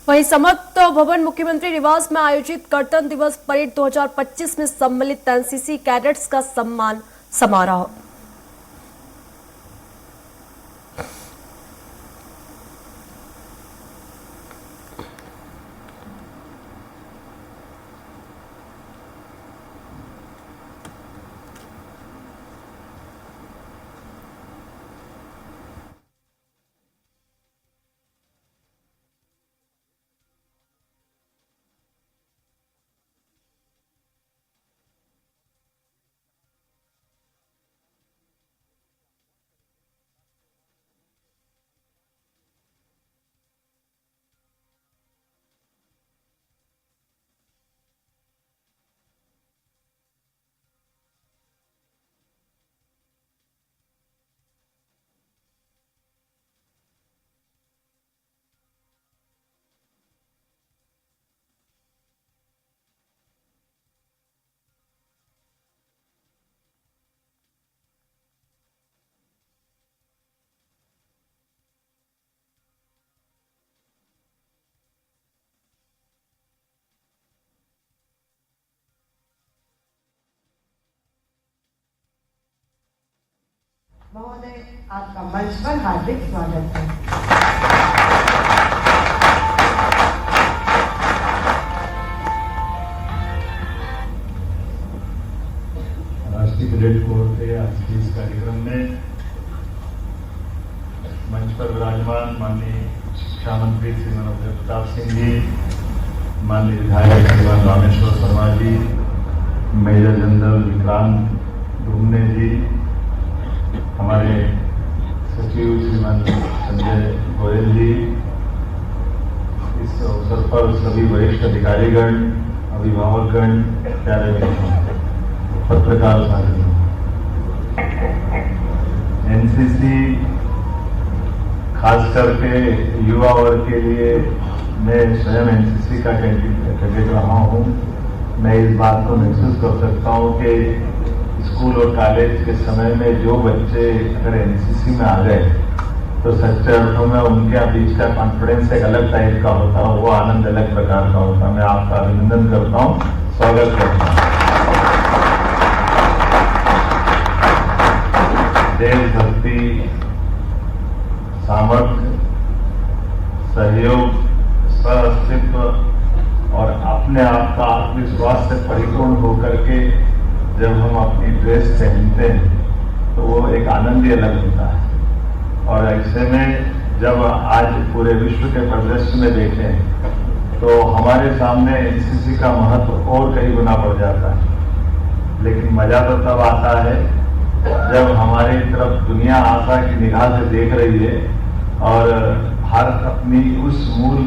वहीं समर्थ भवन मुख्यमंत्री निवास में आयोजित गणतंत्र दिवस परेड 2025 में सम्मिलित एनसीसी कैडेट्स का सम्मान समारोह। महोदय, आपका मंच पर हार्दिक स्वागत है। राष्ट्रीय कैडेट कोर के आज के इस कार्यक्रम में मंच पर विराजमान माननीय शिक्षा मंत्री श्रीमान अजय प्रताप सिंह जी, माननीय विधायक श्रीमान रामेश्वर शर्मा जी, मेजर जनरल विक्रांत ढूमने जी, हमारे सचिव श्रीमान संजय गोयल जी, इस अवसर पर सभी वरिष्ठ अधिकारीगण, अभिभावकगण, प्यारे पत्रकार साथियों, एनसीसी खास करके युवा वर्ग के लिए मैं स्वयं एनसीसी का कैडेट रहा हूं। मैं इस बात को महसूस कर सकता हूं कि स्कूल और कॉलेज के समय में जो बच्चे अगर एनसीसी में आ गए तो सच्चे अर्थों में उनके बीच का कॉन्फिडेंस एक अलग टाइप का होता है, वो आनंद अलग प्रकार का होता है। मैं आपका अभिनंदन करता हूं, स्वागत करता हूं। देशभक्ति, सामर्थ्य, सहयोग, सह-अस्तित्व और अपने आप का आत्मविश्वास से परिपूर्ण होकर के जब हम अपनी ड्रेस पहनते हैं तो वो एक आनंद ही अलग होता है। और ऐसे में जब आज पूरे विश्व के परिदृश्य में देखें तो हमारे सामने एनसीसी का महत्व और कई गुना बढ़ जाता है। लेकिन मजा तो तब आता है जब हमारी तरफ दुनिया आशा की निगाह से देख रही है और भारत अपनी उस मूल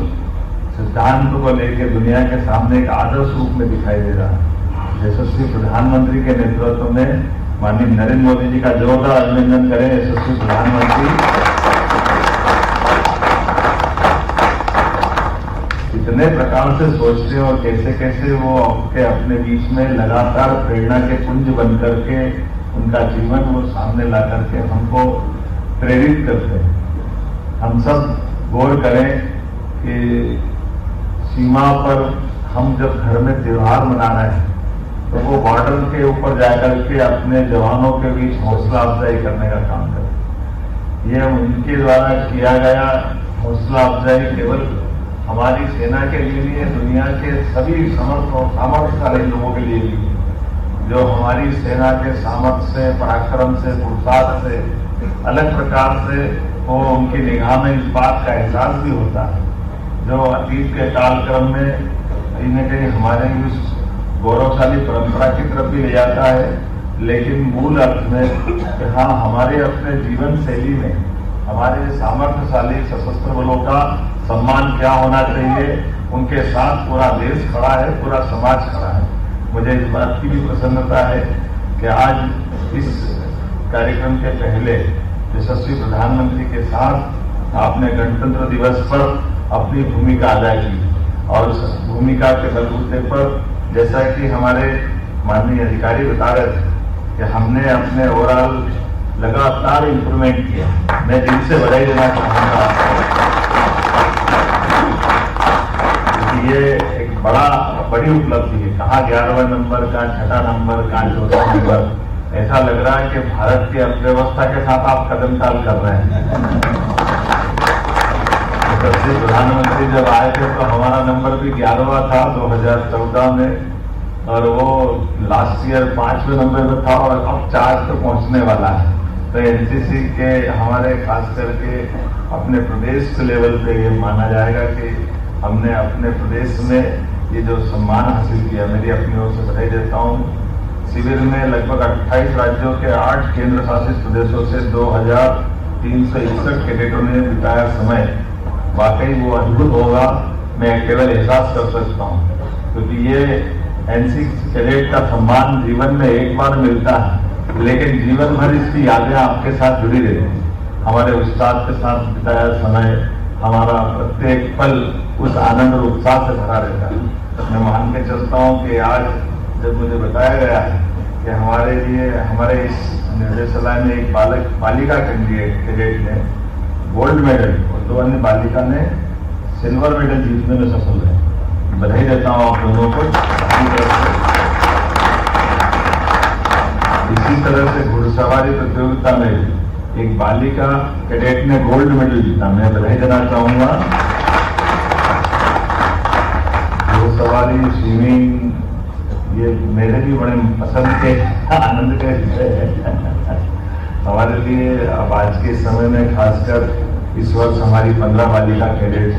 सिद्धांत को लेकर दुनिया के सामने एक आदर्श रूप में दिखाई दे रहा है। यशस्वी प्रधानमंत्री के नेतृत्व में माननीय नरेंद्र मोदी जी का जोरदार अभिनंदन करें। यशस्वी प्रधानमंत्री इतने प्रकार से सोचते हैं और कैसे कैसे वो अपने बीच में लगातार प्रेरणा के पुंज बन करके उनका जीवन वो सामने ला करके हमको प्रेरित करते हैं। हम सब गौर करें कि सीमा पर हम जब घर में त्योहार मना रहे हैं तो वो बॉर्डर के ऊपर जाकर के अपने जवानों के बीच हौसला अफजाई करने का काम करें। ये उनके द्वारा किया गया हौसला अफजाई केवल हमारी सेना के लिए नहीं है, दुनिया के सभी सामर्थ्यशाली लोगों के लिए भी, जो हमारी सेना के सामर्थ्य से, पराक्रम से, पुरुषार्थ से अलग प्रकार से वो उनकी निगाह में इस बात का एहसास भी होता है जो अतीत के कालक्रम में कहीं न कहीं हमारे उस गौरवशाली परंपरा की तरफ भी ले जाता है। लेकिन मूल अर्थ में कि हाँ, हमारे अपने जीवन शैली में हमारे सामर्थ्यशाली सशस्त्र बलों का सम्मान क्या होना चाहिए, उनके साथ पूरा देश खड़ा है, पूरा समाज खड़ा है। मुझे इस बात की भी प्रसन्नता है कि आज इस कार्यक्रम के पहले यशस्वी प्रधानमंत्री के साथ आपने गणतंत्र दिवस पर अपनी भूमिका अदा की और उस भूमिका के बलबूते पर जैसा कि हमारे माननीय अधिकारी बता रहे थे कि हमने अपने ओवरऑल लगातार इंप्रूवमेंट किया। मैं दिल से बधाई देना चाहूंगा बड़ी उपलब्धि है। कहाँ 11वां नंबर, कहाँ 6वां नंबर, कहाँ 14वां नंबर। ऐसा लग रहा है कि भारत की अर्थव्यवस्था के साथ आप कदम ताल कर रहे हैं। तब से प्रधानमंत्री जब आए थे तो हमारा नंबर भी 11वां था 2014 में, और वो लास्ट ईयर 5वें नंबर पर था और अब 4 पे पहुंचने वाला है। तो एनसीसी के हमारे खास करके अपने प्रदेश के लेवल पे ये माना जाएगा कि हमने अपने प्रदेश में ये जो सम्मान हासिल किया, मेरी अपनी ओर से बधाई देता हूँ। शिविर में लगभग 28 राज्यों के 8 केंद्र शासित प्रदेशों से 2361 कैडेटों ने बिताया समय वाकई वो अद्भुत होगा। मैं केवल एहसास कर सकता हूँ, क्योंकि ये एनसीसी कैडेट का सम्मान जीवन में एक बार मिलता है, लेकिन जीवन भर इसकी यादें आपके साथ जुड़ी रहती हैं। हमारे उस्ताद के साथ बिताया समय, हमारा प्रत्येक पल उस आनंद और उत्साह से भरा रहता है। मैं मान के चलता हूँ कि आज जब मुझे बताया गया है कि हमारे लिए हमारे इस निर्देशालय में एक बालिका कैडेट ने गोल्ड मेडल और 2 अन्य बालिका ने सिल्वर मेडल जीतने में सफल है। बधाई देता हूँ आप दोनों को। इसी तरह से घुड़सवारी प्रतियोगिता में एक बालिका कैडेट ने गोल्ड मेडल जीता, मैं बधाई देना चाहूंगा। घुड़सवारी, स्विमिंग ये मेरे भी बड़े पसंद के आनंद के विषय है हमारे लिए। अब आज के समय में खासकर इस वर्ष हमारी 15 बालिका कैडेट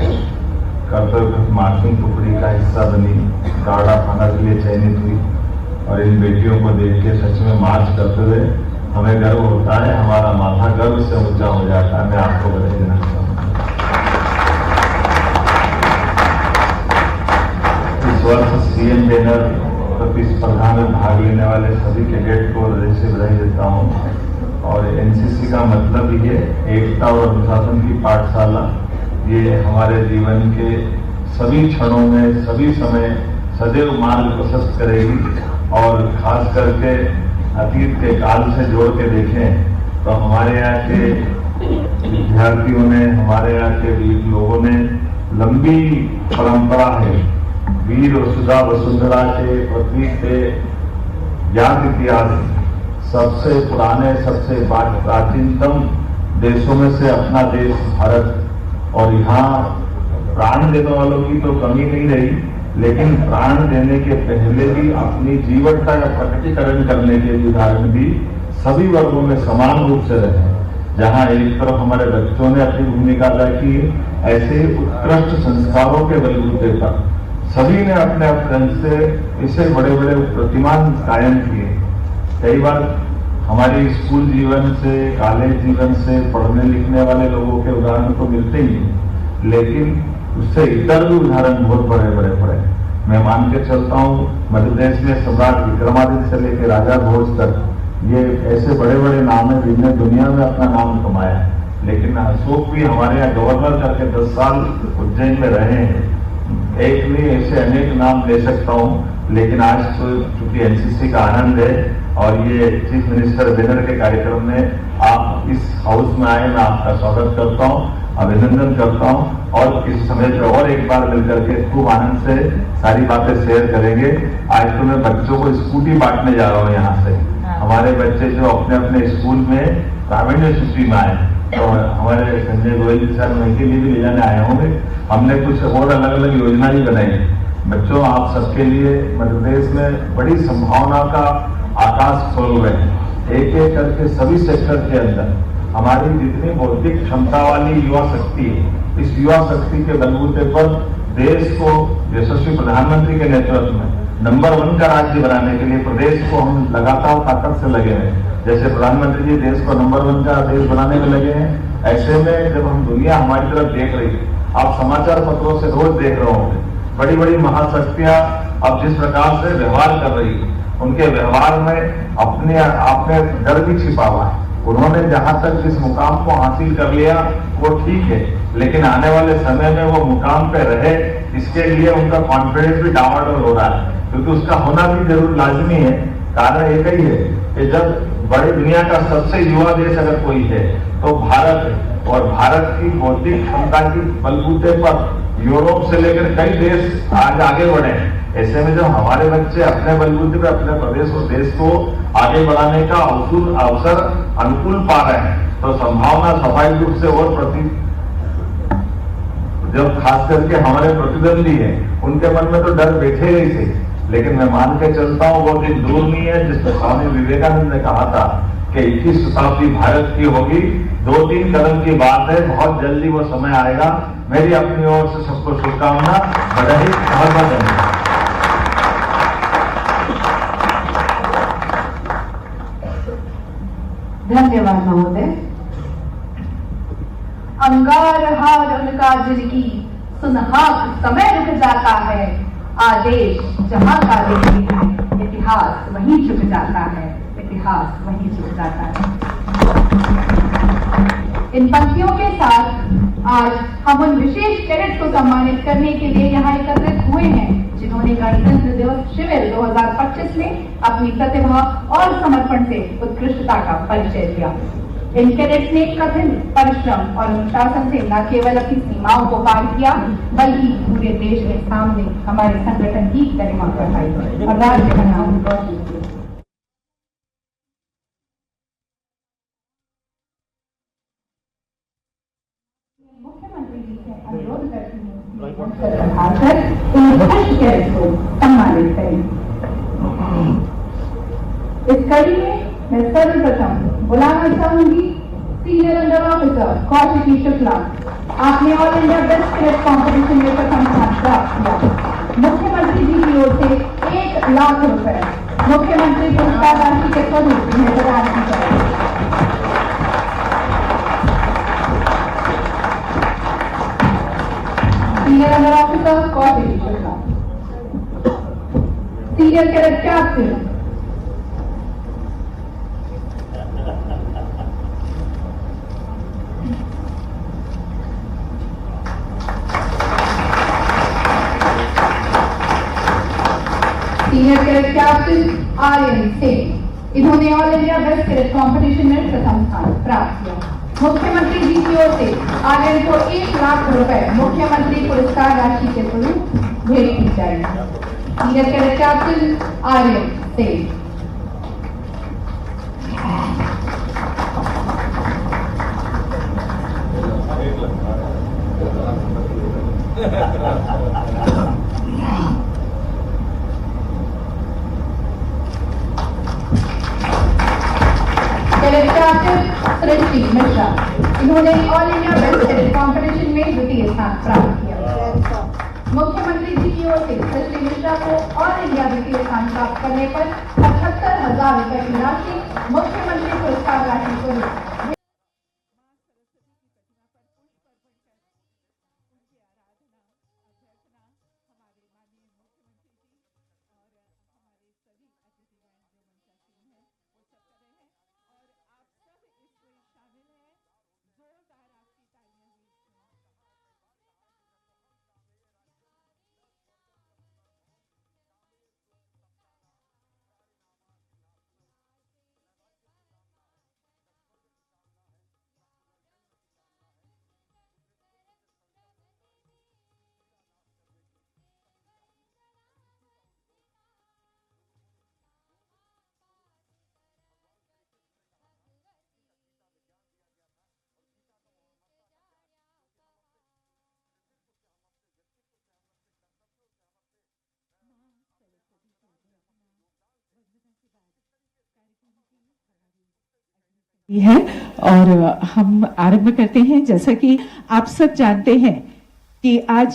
कर्तव्य मार्चिंग टुकड़ी का हिस्सा बनी, गाड़ा थाना के लिए चयनित हुई, और इन बेटियों को देख के सच में मार्च करते हुए हमें गर्व होता है, हमारा माथा गर्व से ऊंचा हो जाता है। मैं आपको बधाई देना चाहूँगा। इस वर्ष सीएम बैनर प्रतिस्पर्धा में भाग लेने वाले सभी कैडेट को हृदय से बधाई देता हूँ। और एनसीसी का मतलब ये एकता और अनुशासन की पाठशाला, ये हमारे जीवन के सभी क्षणों में, सभी समय सदैव मार्ग प्रशस्त करेगी। और खास करके अतीत के काल से जोड़ के देखें तो हमारे यहाँ के विद्यार्थियों ने, हमारे यहाँ के वीर लोगों ने लंबी परंपरा है। वीर वसुधा वसुंधरा के पृथ्वी पे ज्ञात इतिहास सबसे पुराने, सबसे प्राचीनतम देशों में से अपना देश भारत, और यहाँ प्राण देने वालों की तो कमी नहीं रही, लेकिन प्राण देने के पहले भी अपनी जीवटता का प्रकटीकरण करने के उदाहरण भी सभी वर्गों में समान रूप से रहे। जहाँ एक तरफ हमारे बच्चों ने अपनी भूमिका अदा की, ऐसे ही उत्कृष्ट संस्कारों के बलबूते पर सभी ने अपने अपने अंश से इसे बड़े बड़े प्रतिमान कायम किए। कई बार हमारी स्कूल जीवन से, कॉलेज जीवन से पढ़ने लिखने वाले लोगों के उदाहरण तो मिलते ही हैं, लेकिन उससे इतर भी उदाहरण बहुत बड़े बड़े पड़े। मैं मान के चलता हूँ मध्य प्रदेश में सम्राट विक्रमादित्य से लेकर राजा भोज तक ये ऐसे बड़े बड़े नाम है जिनने दुनिया में अपना नाम कमाया। लेकिन अशोक भी हमारे यहाँ गवर्नर करके 10 साल उज्जैन में रहे हैं। एक नहीं, ऐसे अनेक नाम ले सकता हूँ, लेकिन आज तो चूंकि एनसीसी का आनंद है और ये चीफ मिनिस्टर बैनर के कार्यक्रम में आप इस हाउस में आए, मैं आपका स्वागत करता हूँ, अभिनंदन करता हूँ। और इस समय पे और एक बार मिलकर के खूब आनंद से सारी बातें शेयर करेंगे। आज तो मैं बच्चों को स्कूटी बांटने जा रहा हूँ यहाँ से। हमारे बच्चे जो अपने अपने स्कूल में प्रावीण्य सूची में आए, तो हमारे संजय गोयल जी सर उनके लिए भी ले जाने आए होंगे। हमने कुछ और अलग अलग योजना भी बनाई। बच्चों, आप सबके लिए मध्य प्रदेश में बड़ी संभावना का आकाश खोल रहे हैं। एक एक करके सभी सेक्टर के अंदर हमारी जितनी बौद्धिक क्षमता वाली युवा शक्ति है, इस युवा शक्ति के बलबूते पर देश को यशस्वी प्रधानमंत्री के नेतृत्व में नंबर 1 का राज्य बनाने के लिए प्रदेश को हम लगातार ताकत से लगे हैं। जैसे प्रधानमंत्री जी देश को नंबर 1 का देश बनाने में लगे हैं, ऐसे में जब हम दुनिया हमारी तरफ देख रही है, आप समाचार पत्रों से रोज देख रहे होंगे, बड़ी बड़ी महाशक्तियां अब जिस प्रकार से व्यवहार कर रही है, उनके व्यवहार में अपने आप में डर भी छिपा हुआ है। उन्होंने जहां तक जिस मुकाम को हासिल कर लिया वो ठीक है, लेकिन आने वाले समय में वो मुकाम पे रहे, इसके लिए उनका कॉन्फिडेंस भी डावाडोल हो रहा है, क्योंकि उसका होना भी जरूर लाजमी है। कारण एक ही है कि जब बड़ी दुनिया का सबसे युवा देश अगर कोई है तो भारत है, और भारत की बौद्धिक क्षमता की बलबूते पर यूरोप से लेकर कई देश आज आगे बढ़े हैं। ऐसे में जब हमारे बच्चे अपने बलबूते पे अपने प्रदेश और देश को आगे बढ़ाने का अवसर अनुकूल पा रहे हैं, तो संभावना सफाई रूप से और जब खास करके हमारे प्रतिद्वंदी है उनके मन में तो डर बैठे ही थे, लेकिन मैं मान के चलता हूं वो दिन दूर नहीं है जिसमें स्वामी विवेकानंद ने कहा था कि 21वीं शताब्दी भारत की होगी। 2-3 कदम की बात है, बहुत जल्दी वो समय आएगा। मेरी अपनी ओर से सबको शुभकामना, बधाई, बहुत धन्यवाद। धन्यवाद महोदय। अंगार हार उनका जिनकी सुनहाक समय रुक जाता है, आदेश जहां का देते हैं, इतिहास वहीं झुक जाता है, इतिहास वहीं झुक जाता है। इन पंक्तियों के साथ आज हम उन विशेष कैडेट को सम्मानित करने के लिए यहाँ एकत्रित हुए हैं जिन्होंने गणतंत्र दिवस शिविर 2025 में अपनी प्रतिभा और समर्पण से उत्कृष्टता का परिचय दिया। इन कैडेट्स ने कठिन परिश्रम और अनुशासन से न केवल अपनी सीमाओं को पार किया, बल्कि पूरे देश के सामने हमारे संगठन की गरिमा बढ़ाई और राज्य का नाम रोशन किया। मुख्यमंत्री जी से अनुरोध करती हूँ को सम्मानित करें। इस कड़ी में मैं सर्वप्रथम बुलाना चाहूंगी senior under officer Kaushiki Shukla. आपने all India best cadet competition में प्रथम स्थान प्राप्त किया। मुख्यमंत्री जी की ओर से 1 लाख रुपए मुख्यमंत्री पुरस्कार राशि के स्वरूप में प्रदान की जाएगी। Senior under officer Kaushiki Shukla. Senior cadet captain senior cadet captain Aryan Singh, इन्होंने all India best cadet competition में प्रथम स्थान प्राप्त किया। मुख्यमंत्री जी की ओर से आर्यन को 1 लाख रुपए मुख्यमंत्री पुरस्कार राशि के स्वरूप भेंट की जाएगी। Senior cadet captain Aryan Singh. Cadet captain Srishti Mishra, इन्होंने all India best cadet competition में द्वितीय स्थान प्राप्त किया। मुख्यमंत्री जी की ओर से सृष्टि मिश्रा को ऑल इंडिया द्वितीय स्थान प्राप्त करने पर 75,000 रुपए की राशि मुख्यमंत्री पुरस्कार राशि स्वरूप है और हम आरंभ करते हैं। जैसा कि आप सब जानते हैं कि आज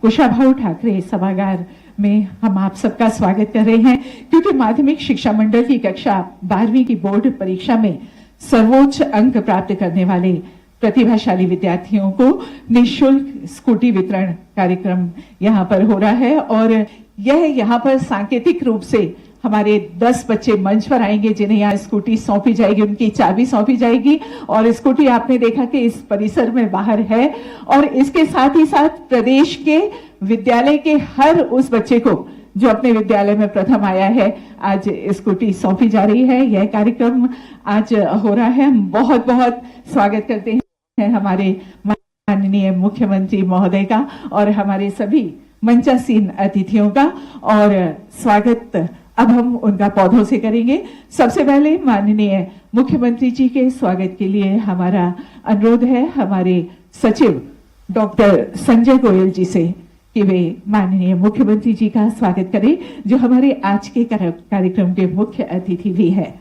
कुशाभाऊ ठाकरे सभागार में हम आप सबका स्वागत कर रहे हैं, क्योंकि माध्यमिक शिक्षा मंडल की कक्षा 12वीं की बोर्ड परीक्षा में सर्वोच्च अंक प्राप्त करने वाले प्रतिभाशाली विद्यार्थियों को निःशुल्क स्कूटी वितरण कार्यक्रम यहाँ पर हो रहा है। और यह यहाँ पर सांकेतिक रूप से हमारे 10 बच्चे मंच पर आएंगे जिन्हें यहाँ स्कूटी सौंपी जाएगी, उनकी चाबी सौंपी जाएगी। और स्कूटी आपने देखा कि इस परिसर में बाहर है। और इसके साथ ही साथ प्रदेश के विद्यालय के हर उस बच्चे को जो अपने विद्यालय में प्रथम आया है, आज स्कूटी सौंपी जा रही है। यह कार्यक्रम आज हो रहा है। हम बहुत बहुत स्वागत करते हैं हमारे माननीय मुख्यमंत्री महोदय का और हमारे सभी मंचासीन अतिथियों का और स्वागत अब हम उनका पौधों से करेंगे। सबसे पहले माननीय मुख्यमंत्री जी के स्वागत के लिए हमारा अनुरोध है हमारे सचिव डॉक्टर संजय गोयल जी से कि वे माननीय मुख्यमंत्री जी का स्वागत करें, जो हमारे आज के कार्यक्रम के मुख्य अतिथि भी है।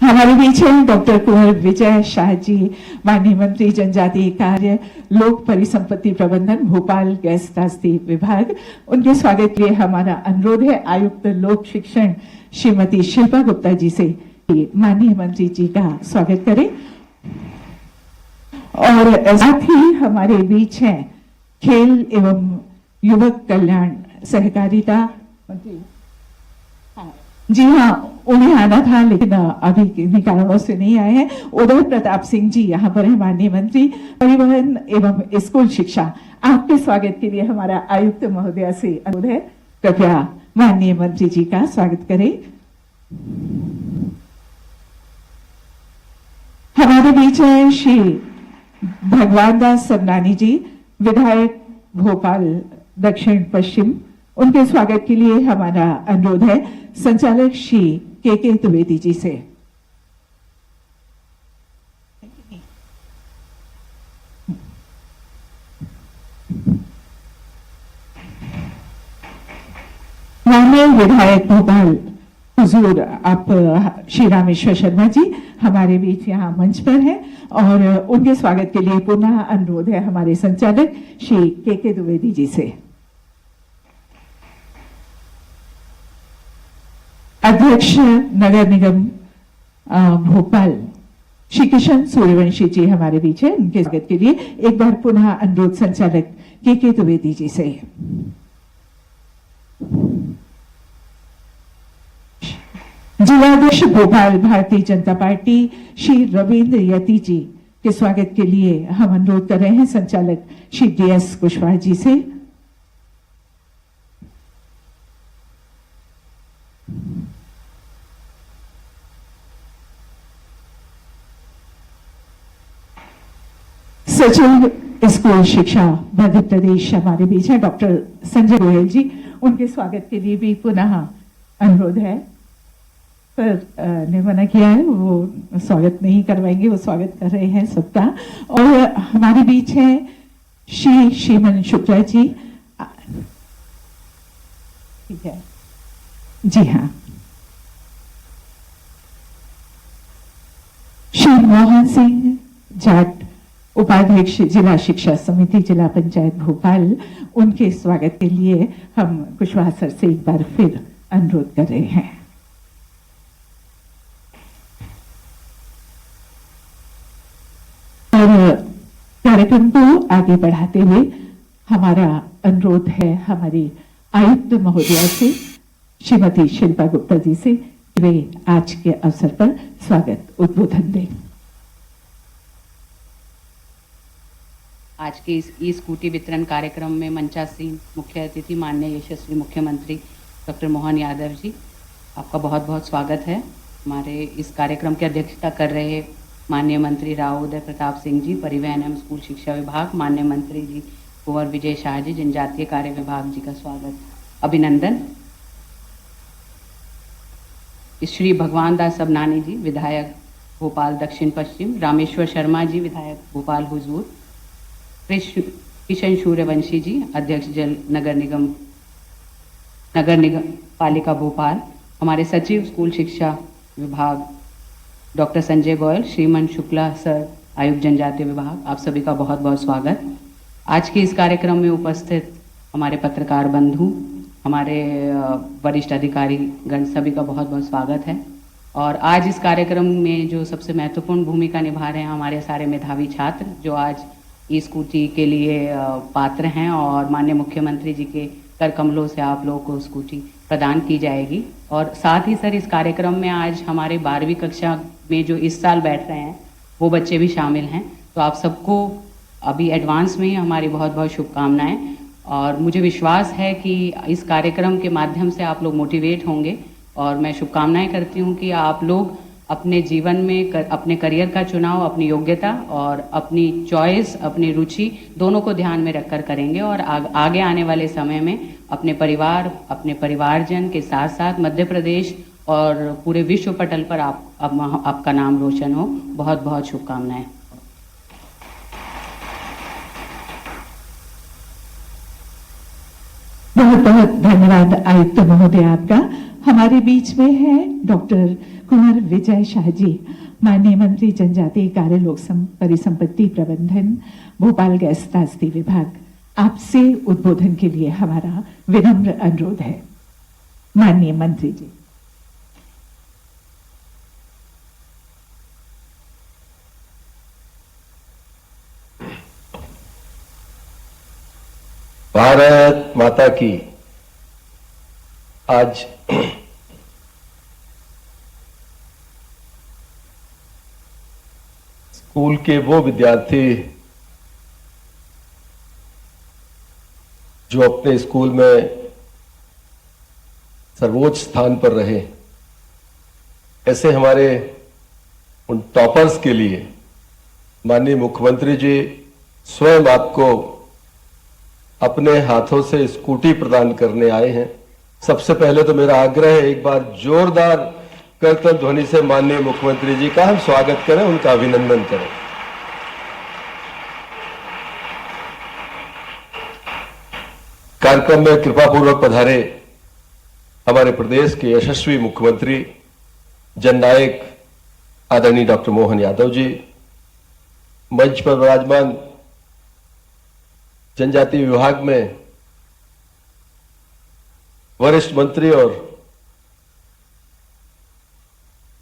हमारे बीच हैं डॉक्टर कुंवर विजय शाह जी, माननीय मंत्री जनजातीय कार्य लोक परिसंपत्ति प्रबंधन भोपाल गैस त्रासदी विभाग। उनके स्वागत के लिए हमारा अनुरोध है आयुक्त लोक शिक्षण श्रीमती शिल्पा गुप्ता जी से कि माननीय मंत्री जी का स्वागत करें। और साथ ही हमारे बीच हैं खेल एवं युवक कल्याण सहकारिता मंत्री, जी हाँ, उन्हें आना था लेकिन अभी किन्हीं कारणों से नहीं आए हैं। उदय प्रताप सिंह जी यहाँ पर है, माननीय मंत्री परिवहन एवं स्कूल शिक्षा। आपके स्वागत के लिए हमारा आयुक्त महोदया से अनुरोध है, कृपया माननीय मंत्री जी का स्वागत करें। हमारे बीच है श्री भगवान दास सबनानी जी, विधायक भोपाल दक्षिण पश्चिम। उनके स्वागत के लिए हमारा अनुरोध है संचालक श्री के द्विवेदी जी से। माननीय विधायक भोपाल हुजूर आप श्री रामेश्वर शर्मा जी हमारे बीच यहाँ मंच पर हैं और उनके स्वागत के लिए पुनः अनुरोध है हमारे संचालक श्री के द्विवेदी जी से। अध्यक्ष नगर निगम भोपाल श्री किशन सूर्यवंशी जी हमारे बीच है, उनके स्वागत के लिए एक बार पुनः अनुरोध संचालक के द्विवेदी जी से। जिलाध्यक्ष भोपाल भारतीय जनता पार्टी श्री रविंद्र यति जी के स्वागत के लिए हम अनुरोध कर रहे हैं संचालक श्री DS कुशवाहा जी से। सचिव स्कूल शिक्षा मध्य प्रदेश हमारे बीच है डॉक्टर संजय गोयल जी, उनके स्वागत के लिए भी पुनः अनुरोध है, पर ने मना किया है, वो स्वागत नहीं करवाएंगे, वो स्वागत कर रहे हैं सबका। और हमारे बीच है श्री श्रीमन शुक्ला जी, ठीक है जी हाँ, श्री मोहन सिंह जाट उपाध्यक्ष जिला शिक्षा समिति जिला पंचायत भोपाल, उनके स्वागत के लिए हम कुशवाहा सर से एक बार फिर अनुरोध कर रहे हैं। और कार्यक्रम को आगे बढ़ाते हुए हमारा अनुरोध है हमारी आयुक्त महोदया से श्रीमती शिल्पा गुप्ता जी से, वे आज के अवसर पर स्वागत उद्बोधन दें। आज के इस ई स्कूटी वितरण कार्यक्रम में मंचासीन मुख्य अतिथि माननीय यशस्वी मुख्यमंत्री डॉक्टर मोहन यादव जी, आपका बहुत बहुत स्वागत है। हमारे इस कार्यक्रम की अध्यक्षता कर रहे माननीय मंत्री राव उदय प्रताप सिंह जी, परिवहन एवं स्कूल शिक्षा विभाग, माननीय मंत्री जी कुंवर विजय शाह जी, जनजातीय कार्य विभाग जी का स्वागत अभिनंदन। श्री भगवान दास सबनानी जी, विधायक भोपाल दक्षिण पश्चिम, रामेश्वर शर्मा जी, विधायक भोपाल हुजूर, किशन सूर्यवंशी जी, अध्यक्ष नगर निगम पालिका भोपाल, हमारे सचिव स्कूल शिक्षा विभाग डॉक्टर संजय गोयल, श्रीमन शुक्ला सर, आयुक्त जनजातीय विभाग, आप सभी का बहुत बहुत स्वागत। आज के इस कार्यक्रम में उपस्थित हमारे पत्रकार बंधु, हमारे वरिष्ठ अधिकारी गण, सभी का बहुत बहुत स्वागत है। और आज इस कार्यक्रम में जो सबसे महत्वपूर्ण भूमिका निभा रहे हैं हमारे सारे मेधावी छात्र, जो आज ई स्कूटी के लिए पात्र हैं और माननीय मुख्यमंत्री जी के कर कमलों से आप लोगों को स्कूटी प्रदान की जाएगी। और साथ ही सर इस कार्यक्रम में आज हमारे 12वीं कक्षा में जो इस साल बैठ रहे हैं वो बच्चे भी शामिल हैं, तो आप सबको अभी एडवांस में ही हमारी बहुत बहुत शुभकामनाएं। और मुझे विश्वास है कि इस कार्यक्रम के माध्यम से आप लोग मोटिवेट होंगे और मैं शुभकामनाएं करती हूं कि आप लोग अपने जीवन में अपने करियर का चुनाव अपनी योग्यता और अपनी चॉइस, अपनी रुचि दोनों को ध्यान में रखकर करेंगे और आगे आने वाले समय में अपने परिवार, अपने परिवारजन के साथ साथ मध्य प्रदेश और पूरे विश्व पटल पर आपका नाम रोशन हो। बहुत बहुत शुभकामनाएं। बहुत बहुत धन्यवाद आयुक्त महोदय आपका। हमारे बीच में है डॉक्टर कुंवर विजय शाह जी, माननीय मंत्री जनजातीय कार्य लोक परिसंपत्ति प्रबंधन भोपाल गैस त्रासदी विभाग। आपसे उद्बोधन के लिए हमारा विनम्र अनुरोध है माननीय मंत्री जी। भारत माता की। आज स्कूल के वो विद्यार्थी जो अपने स्कूल में सर्वोच्च स्थान पर रहे, ऐसे हमारे उन टॉपर्स के लिए माननीय मुख्यमंत्री जी स्वयं आपको अपने हाथों से स्कूटी प्रदान करने आए हैं। सबसे पहले तो मेरा आग्रह है, एक बार जोरदार करतल ध्वनि से माननीय मुख्यमंत्री जी का हम स्वागत करें, उनका अभिनंदन करें। कार्यक्रम में कृपापूर्वक पधारे हमारे प्रदेश के यशस्वी मुख्यमंत्री जननायक आदरणीय डॉक्टर मोहन यादव जी, मंच पर विराजमान जनजातीय विभाग में वरिष्ठ मंत्री और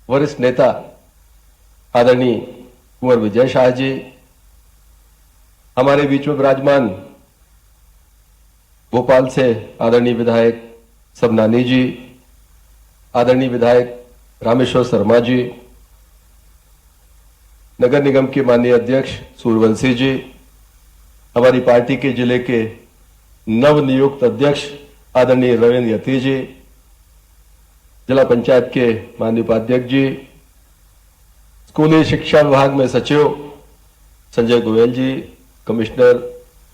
वरिष्ठ नेता आदरणीय कुंवर विजय शाह जी, हमारे बीच में विराजमान भोपाल से आदरणीय विधायक सबनानी जी, आदरणीय विधायक रामेश्वर शर्मा जी, नगर निगम के माननीय अध्यक्ष सूर्यवंशी जी, हमारी पार्टी के जिले के नवनियुक्त अध्यक्ष आदरणीय रविंद्र यती जी, जिला पंचायत के माननीय उपाध्यक्ष जी, स्कूली शिक्षा विभाग में सचिव संजय गोयल जी, कमिश्नर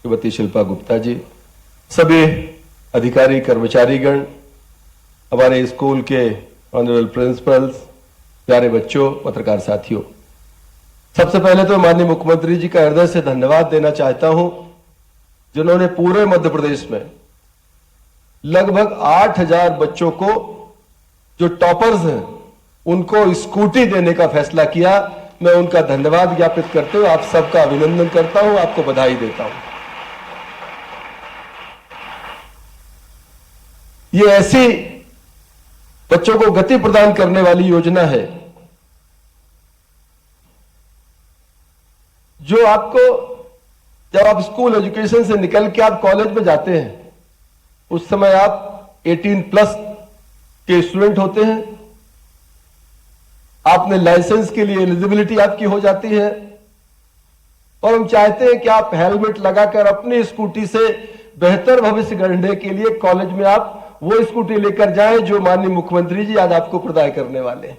श्रीमती शिल्पा गुप्ता जी, सभी अधिकारी कर्मचारीगण, हमारे स्कूल के ऑनरेबल प्रिंसिपल्स, प्यारे बच्चों, पत्रकार साथियों, सबसे पहले तो माननीय मुख्यमंत्री जी का हृदय से धन्यवाद देना चाहता हूं, जिन्होंने पूरे मध्य प्रदेश में लगभग 8000 बच्चों को जो टॉपर्स हैं उनको स्कूटी देने का फैसला किया। मैं उनका धन्यवाद ज्ञापित करते हुए आप सबका अभिनंदन करता हूं, आपको बधाई देता हूं। ये ऐसी बच्चों को गति प्रदान करने वाली योजना है जो आपको जब आप स्कूल एजुकेशन से निकल के आप कॉलेज में जाते हैं उस समय आप 18+ के स्टूडेंट होते हैं, आपने लाइसेंस के लिए एलिजिबिलिटी आपकी हो जाती है और हम चाहते हैं कि आप हेलमेट लगाकर अपनी स्कूटी से बेहतर भविष्य गढ़ने के लिए कॉलेज में आप वो स्कूटी लेकर जाएं जो माननीय मुख्यमंत्री जी आज आपको प्रदान करने वाले हैं।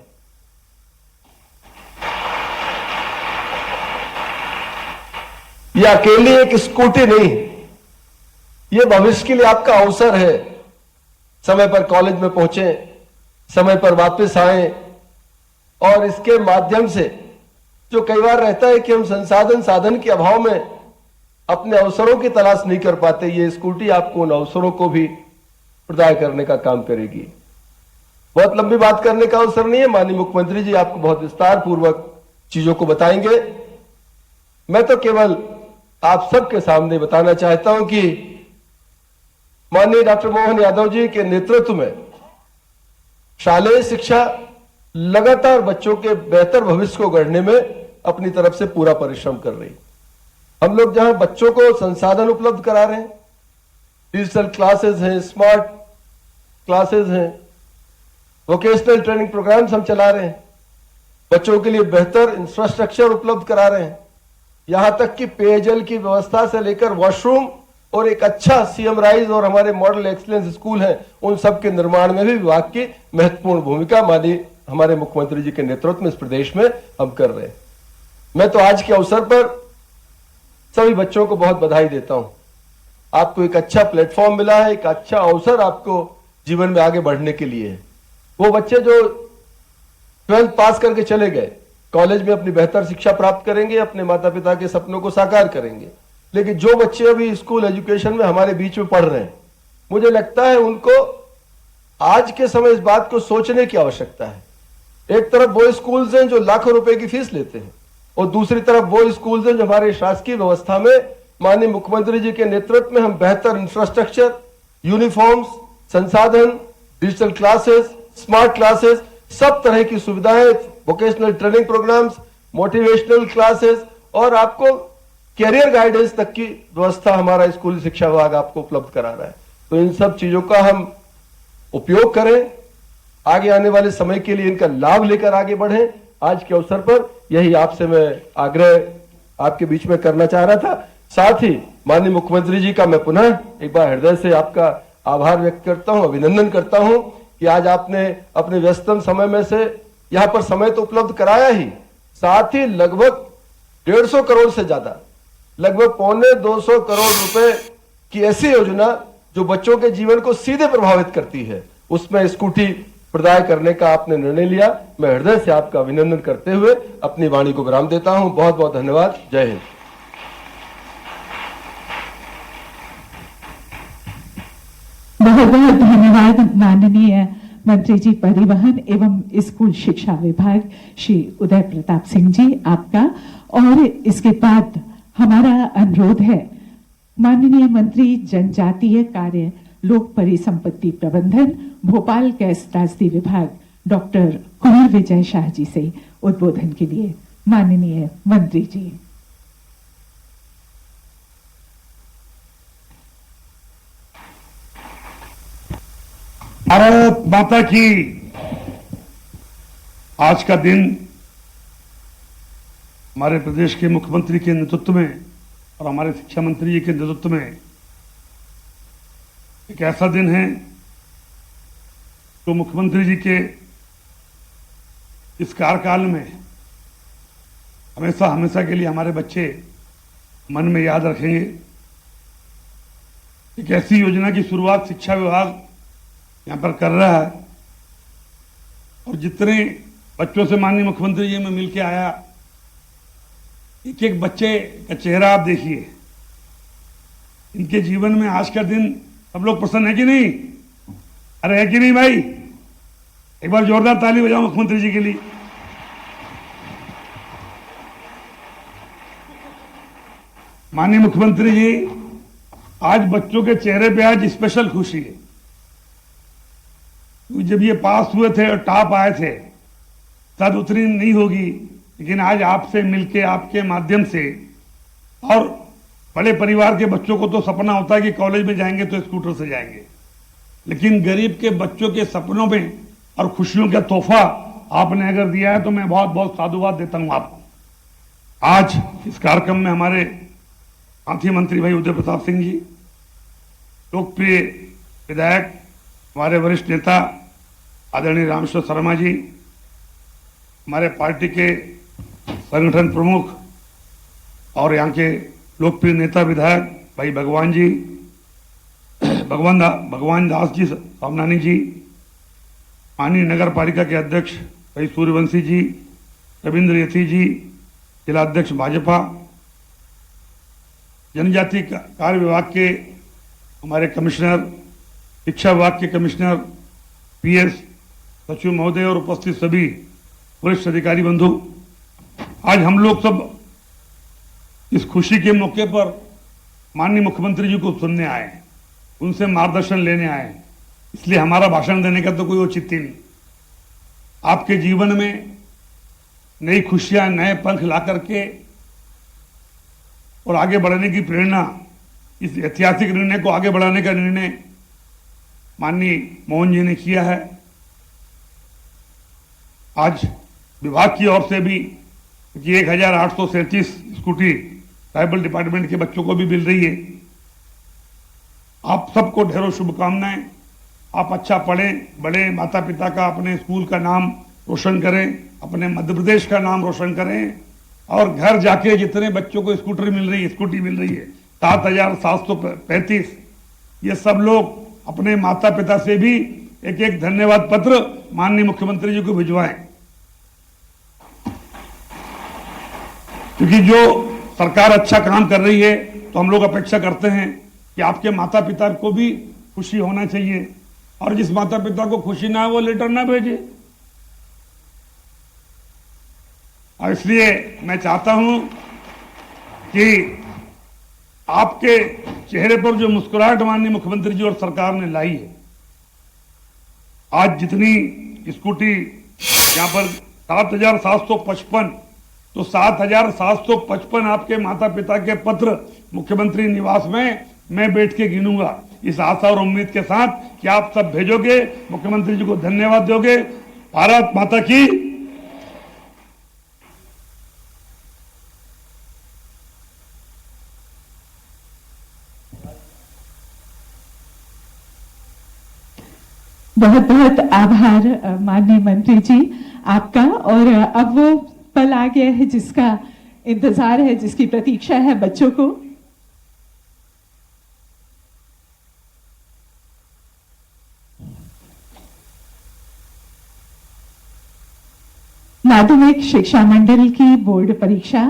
ये अकेली एक स्कूटी नहीं, ये भविष्य के लिए आपका अवसर है। समय पर कॉलेज में पहुंचे, समय पर वापस आए और इसके माध्यम से जो कई बार रहता है कि हम साधन के अभाव में अपने अवसरों की तलाश नहीं कर पाते, ये स्कूटी आपको उन अवसरों को भी प्रदान करने का काम करेगी। बहुत लंबी बात करने का अवसर नहीं है, माननीय मुख्यमंत्री जी आपको बहुत विस्तार पूर्वक चीजों को बताएंगे। मैं तो केवल आप सबके सामने बताना चाहता हूं कि माननीय डॉक्टर मोहन यादव जी के नेतृत्व में शालेय शिक्षा लगातार बच्चों के बेहतर भविष्य को गढ़ने में अपनी तरफ से पूरा परिश्रम कर रही। हम लोग जहां बच्चों को संसाधन उपलब्ध करा रहे हैं, डिजिटल क्लासेस हैं, स्मार्ट क्लासेस हैं, वोकेशनल ट्रेनिंग प्रोग्राम्स हम चला रहे हैं, बच्चों के लिए बेहतर इंफ्रास्ट्रक्चर उपलब्ध करा रहे हैं, यहां तक कि पेयजल की व्यवस्था से लेकर वॉशरूम और एक अच्छा सीएम राइज और हमारे मॉडल एक्सीलेंस स्कूल है, उन सब के निर्माण में भी विभाग की महत्वपूर्ण भूमिका माननीय हमारे मुख्यमंत्री जी के नेतृत्व में इस प्रदेश में हम कर रहे हैं। मैं तो आज के अवसर पर सभी बच्चों को बहुत बधाई देता हूं। आपको एक अच्छा प्लेटफॉर्म मिला है, एक अच्छा अवसर आपको जीवन में आगे बढ़ने के लिए है। वो बच्चे जो 12th पास करके चले गए, कॉलेज में अपनी बेहतर शिक्षा प्राप्त करेंगे, अपने माता पिता के सपनों को साकार करेंगे, लेकिन जो बच्चे अभी स्कूल एजुकेशन में हमारे बीच में पढ़ रहे हैं, मुझे लगता है उनको आज के समय इस बात को सोचने की आवश्यकता है। एक तरफ वो स्कूल्स हैं जो लाखों रुपए की फीस लेते हैं, और दूसरी तरफ वो स्कूल्स हैं जो हमारे शासकीय व्यवस्था में माननीय मुख्यमंत्री जी के नेतृत्व में हम बेहतर इंफ्रास्ट्रक्चर, यूनिफॉर्म्स, संसाधन, डिजिटल क्लासेस, स्मार्ट क्लासेस, सब तरह की सुविधाएं, vocational training programmes, motivational classes और आपको कैरियर गाइडेंस तक की व्यवस्था हमारा स्कूली शिक्षा विभाग आपको उपलब्ध करा रहा है। तो इन सब चीजों का हम उपयोग करें, आगे आने वाले समय के लिए इनका लाभ लेकर आगे बढ़ें। आज के अवसर पर यही आपसे मैं आग्रह आपके बीच में करना चाह रहा था। साथ ही माननीय मुख्यमंत्री जी का मैं पुनः एक बार हृदय से आपका आभार व्यक्त करता हूं, अभिनंदन करता हूं कि आज आपने अपने व्यस्ततम समय में से यहां पर समय तो उपलब्ध कराया ही, साथ ही लगभग 150 करोड़ से ज्यादा, लगभग 225 करोड़ रुपए की ऐसी योजना जो बच्चों के जीवन को सीधे प्रभावित करती है, उसमें स्कूटी प्रदाय करने का आपने निर्णय लिया। मैं हृदय से आपका अभिनंदन करते हुए अपनी वाणी को विराम देता हूं। बहुत बहुत धन्यवाद। जय हिंद। बहुत बहुत धन्यवाद माननीय मंत्री जी परिवहन एवं स्कूल शिक्षा विभाग श्री उदय प्रताप सिंह जी आपका। और इसके बाद हमारा अनुरोध है माननीय मंत्री जनजातीय कार्य लोक परिसंपत्ति प्रबंधन भोपाल गैस त्रासदी विभाग डॉक्टर कुंवर विजय शाह जी से उद्बोधन के लिए। माननीय मंत्री जी। भारत माता की। आज का दिन हमारे प्रदेश के मुख्यमंत्री के नेतृत्व में और हमारे शिक्षा मंत्री जी के नेतृत्व में एक ऐसा दिन है जो मुख्यमंत्री जी के इस कार्यकाल में हमेशा हमेशा के लिए हमारे बच्चे मन में याद रखेंगे। एक ऐसी योजना की शुरुआत शिक्षा विभाग यहाँ पर कर रहा है, और जितने बच्चों से माननीय मुख्यमंत्री जी में मिलके आया, एक एक बच्चे का चेहरा आप देखिए, इनके जीवन में आज का दिन सब लोग प्रसन्न है कि नहीं? अरे है कि नहीं भाई? एक बार जोरदार ताली बजाओ मुख्यमंत्री जी के लिए। माननीय मुख्यमंत्री जी, आज बच्चों के चेहरे पे आज स्पेशल खुशी है। जब ये पास हुए थे और टॉप आए थे शायद उतनी नहीं होगी, लेकिन आज आपसे मिलके आपके माध्यम से, और बड़े परिवार के बच्चों को तो सपना होता है कि कॉलेज में जाएंगे तो स्कूटर से जाएंगे, लेकिन गरीब के बच्चों के सपनों में और खुशियों का तोहफा आपने अगर दिया है तो मैं बहुत बहुत साधुवाद देता हूं आपको। आज इस कार्यक्रम में हमारे साथी मंत्री भाई उदय प्रताप सिंह जी, लोकप्रिय विधायक हमारे वरिष्ठ नेता आदरणीय रामेश्वर शर्मा जी, हमारे पार्टी के संगठन प्रमुख और यहाँ के लोकप्रिय नेता विधायक भाई भगवान जी, भगवान दास जी सामनानी जी, माननीय नगर पालिका के अध्यक्ष भाई सूर्यवंशी जी, रविंद्र यथी जी, जिला अध्यक्ष भाजपा, जनजाति कार्य विभाग के हमारे कमिश्नर, शिक्षा विभाग के कमिश्नर, पीएस सचिव महोदय और उपस्थित सभी वरिष्ठ अधिकारी बंधु, आज हम लोग सब इस खुशी के मौके पर माननीय मुख्यमंत्री जी को सुनने आए, उनसे मार्गदर्शन लेने आए, इसलिए हमारा भाषण देने का तो कोई औचित्य नहीं। आपके जीवन में नई खुशियां, नए पंख ला करके और आगे बढ़ने की प्रेरणा, इस ऐतिहासिक निर्णय को आगे बढ़ाने का निर्णय माननीय मोहन जी ने किया है। आज विभाग की ओर से भी 1837 स्कूटी ट्राइबल डिपार्टमेंट के बच्चों को भी मिल रही है। आप सबको ढेरों शुभकामनाएं। आप अच्छा पढ़ें, बढ़ें, माता पिता का, अपने स्कूल का नाम रोशन करें, अपने मध्य प्रदेश का नाम रोशन करें और घर जाके जितने बच्चों को स्कूटी मिल रही है 7,735, ये सब लोग अपने माता पिता से भी एक एक धन्यवाद पत्र माननीय मुख्यमंत्री जी को भिजवाएं, क्योंकि जो सरकार अच्छा काम कर रही है तो हम लोग अपेक्षा करते हैं कि आपके माता पिता को भी खुशी होना चाहिए, और जिस माता पिता को खुशी ना है वो लेटर ना भेजे। और इसलिए मैं चाहता हूं कि आपके चेहरे पर जो मुस्कुराहट माननीय मुख्यमंत्री जी और सरकार ने लाई है, आज जितनी स्कूटी यहां पर 7,755, तो 7,755 आपके माता पिता के पत्र मुख्यमंत्री निवास में मैं बैठ के गिनूंगा, इस आशा और उम्मीद के साथ कि आप सब भेजोगे, मुख्यमंत्री जी को धन्यवाद दोगे। भारत माता की। बहुत बहुत आभार माननीय मंत्री जी आपका। और अब वो पल आ गया है जिसका इंतजार है, जिसकी प्रतीक्षा है बच्चों को। माध्यमिक शिक्षा मंडल की बोर्ड परीक्षा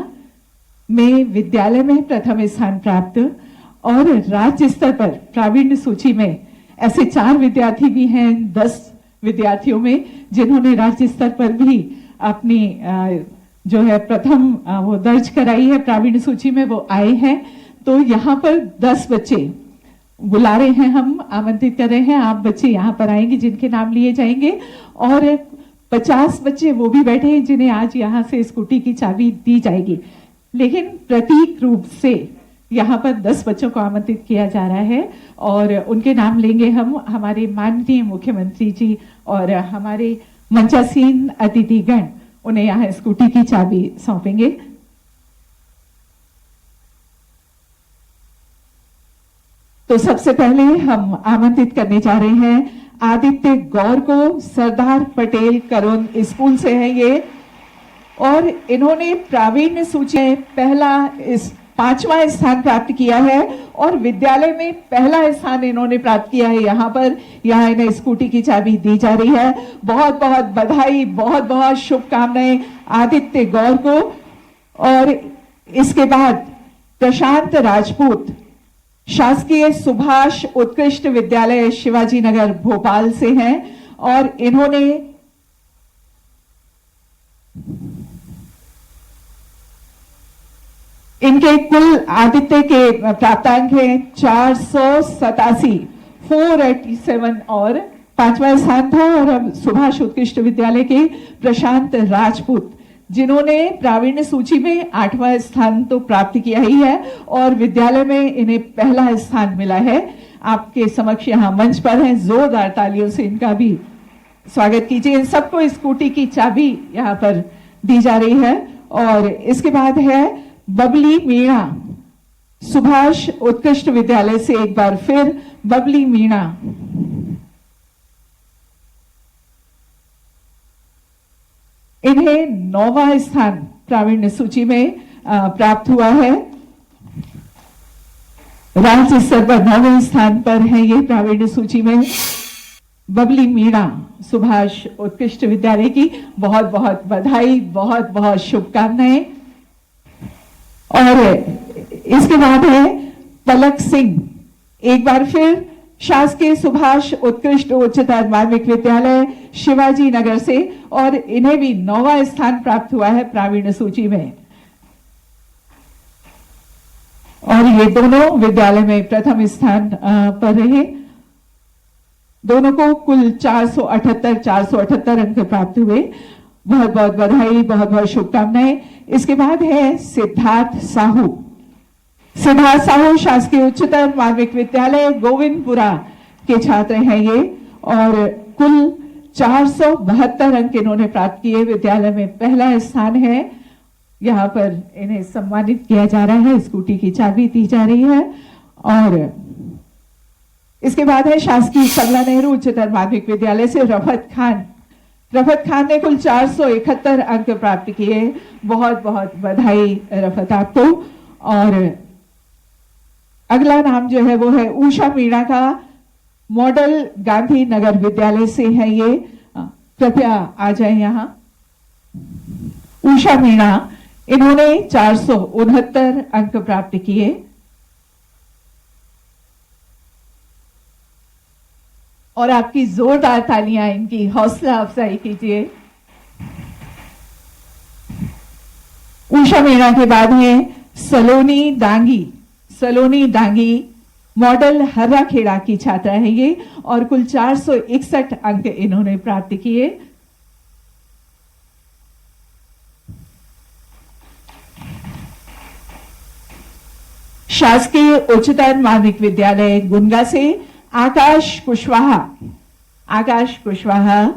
में विद्यालय में प्रथम स्थान प्राप्त और राज्य स्तर पर प्रावीण्य सूची में ऐसे 4 विद्यार्थी भी हैं 10 विद्यार्थियों में जिन्होंने राज्य स्तर पर भी अपनी जो है प्रथम वो दर्ज कराई है, प्रावीण्य सूची में वो आए हैं। तो यहाँ पर 10 बच्चे बुला रहे हैं, हम आमंत्रित कर रहे हैं, आप बच्चे यहाँ पर आएंगे जिनके नाम लिए जाएंगे, और 50 बच्चे वो भी बैठे हैं जिन्हें आज यहाँ से स्कूटी की चाबी दी जाएगी। लेकिन प्रतीक रूप से यहाँ पर 10 बच्चों को आमंत्रित किया जा रहा है और उनके नाम लेंगे हम। हमारे माननीय मुख्यमंत्री जी और हमारे मंचासीन अतिथिगण उन्हें यहाँ स्कूटी की चाबी सौंपेंगे। तो सबसे पहले हम आमंत्रित करने जा रहे हैं आदित्य गौर को, सरदार पटेल करोन स्कूल से है ये, और इन्होंने प्रावीण्य सूची में पहला 5वां स्थान प्राप्त किया है और विद्यालय में पहला स्थान इन्होंने प्राप्त किया है। यहाँ इन्हें स्कूटी की चाबी दी जा रही है। बहुत बहुत बधाई, बहुत बहुत शुभकामनाएं आदित्य गौर को। और इसके बाद प्रशांत राजपूत शासकीय सुभाष उत्कृष्ट विद्यालय शिवाजी नगर भोपाल से हैं और इन्होंने इनके कुल आदित्य के प्राप्तांक हैं 487 और 5वां स्थान था। और अब सुभाष उत्कृष्ट विद्यालय के प्रशांत राजपूत जिन्होंने प्रावीण्य सूची में 8वां स्थान तो प्राप्त किया ही है और विद्यालय में इन्हें पहला स्थान मिला है। आपके समक्ष यहाँ मंच पर हैं, जोरदार तालियों से इनका भी स्वागत कीजिए। इन सबको स्कूटी की चाबी यहाँ पर दी जा रही है। और इसके बाद है बबली मीणा, सुभाष उत्कृष्ट विद्यालय से एक बार फिर बबली मीणा। इन्हें 9वां स्थान प्रावीण्य सूची में प्राप्त हुआ है। राज्य स्तर पर 9वें स्थान पर है ये प्रावीण्य सूची में बबली मीणा सुभाष उत्कृष्ट विद्यालय की। बहुत बहुत बधाई, बहुत बहुत शुभकामनाएं। और इसके बाद है पलक सिंह, एक बार फिर शासकीय सुभाष उत्कृष्ट उच्चतर माध्यमिक विद्यालय शिवाजी नगर से, और इन्हें भी 9वां स्थान प्राप्त हुआ है प्रावीण्य सूची में। और ये दोनों विद्यालय में प्रथम स्थान पर रहे। दोनों को कुल 478 अंक प्राप्त हुए। बहुत बहुत बधाई, बहुत बहुत शुभकामनाएं। इसके बाद है सिद्धार्थ साहू। सिद्धार्थ साहू शासकीय उच्चतर माध्यमिक विद्यालय गोविंदपुरा के छात्र हैं ये, और कुल 472 अंक इन्होंने प्राप्त किए। विद्यालय में पहला स्थान है। यहाँ पर इन्हें सम्मानित किया जा रहा है, स्कूटी की चाबी दी जा रही है। और इसके बाद है शासकीय सरला नेहरू उच्चतर माध्यमिक विद्यालय से रफत खान रफत खान ने कुल 471 अंक प्राप्त किए। बहुत बहुत बधाई रफत आपको। और अगला नाम जो है वो है उषा मीणा का, मॉडल गांधी नगर विद्यालय से है ये। कृपया आ जाए यहाँ। उषा मीणा, इन्होंने 469 अंक प्राप्त किए। और आपकी जोरदार तालियां इनकी हौसला अफजाई कीजिए। उषा मीणा के बाद है सलोनी दांगी। सलोनी दांगी मॉडल हर्रा खेड़ा की छात्रा है ये, और कुल 461 अंक इन्होंने प्राप्त किए। शासकीय उच्चतर माध्यमिक विद्यालय गुनगा से आकाश कुशवाहा। आकाश कुशवाहा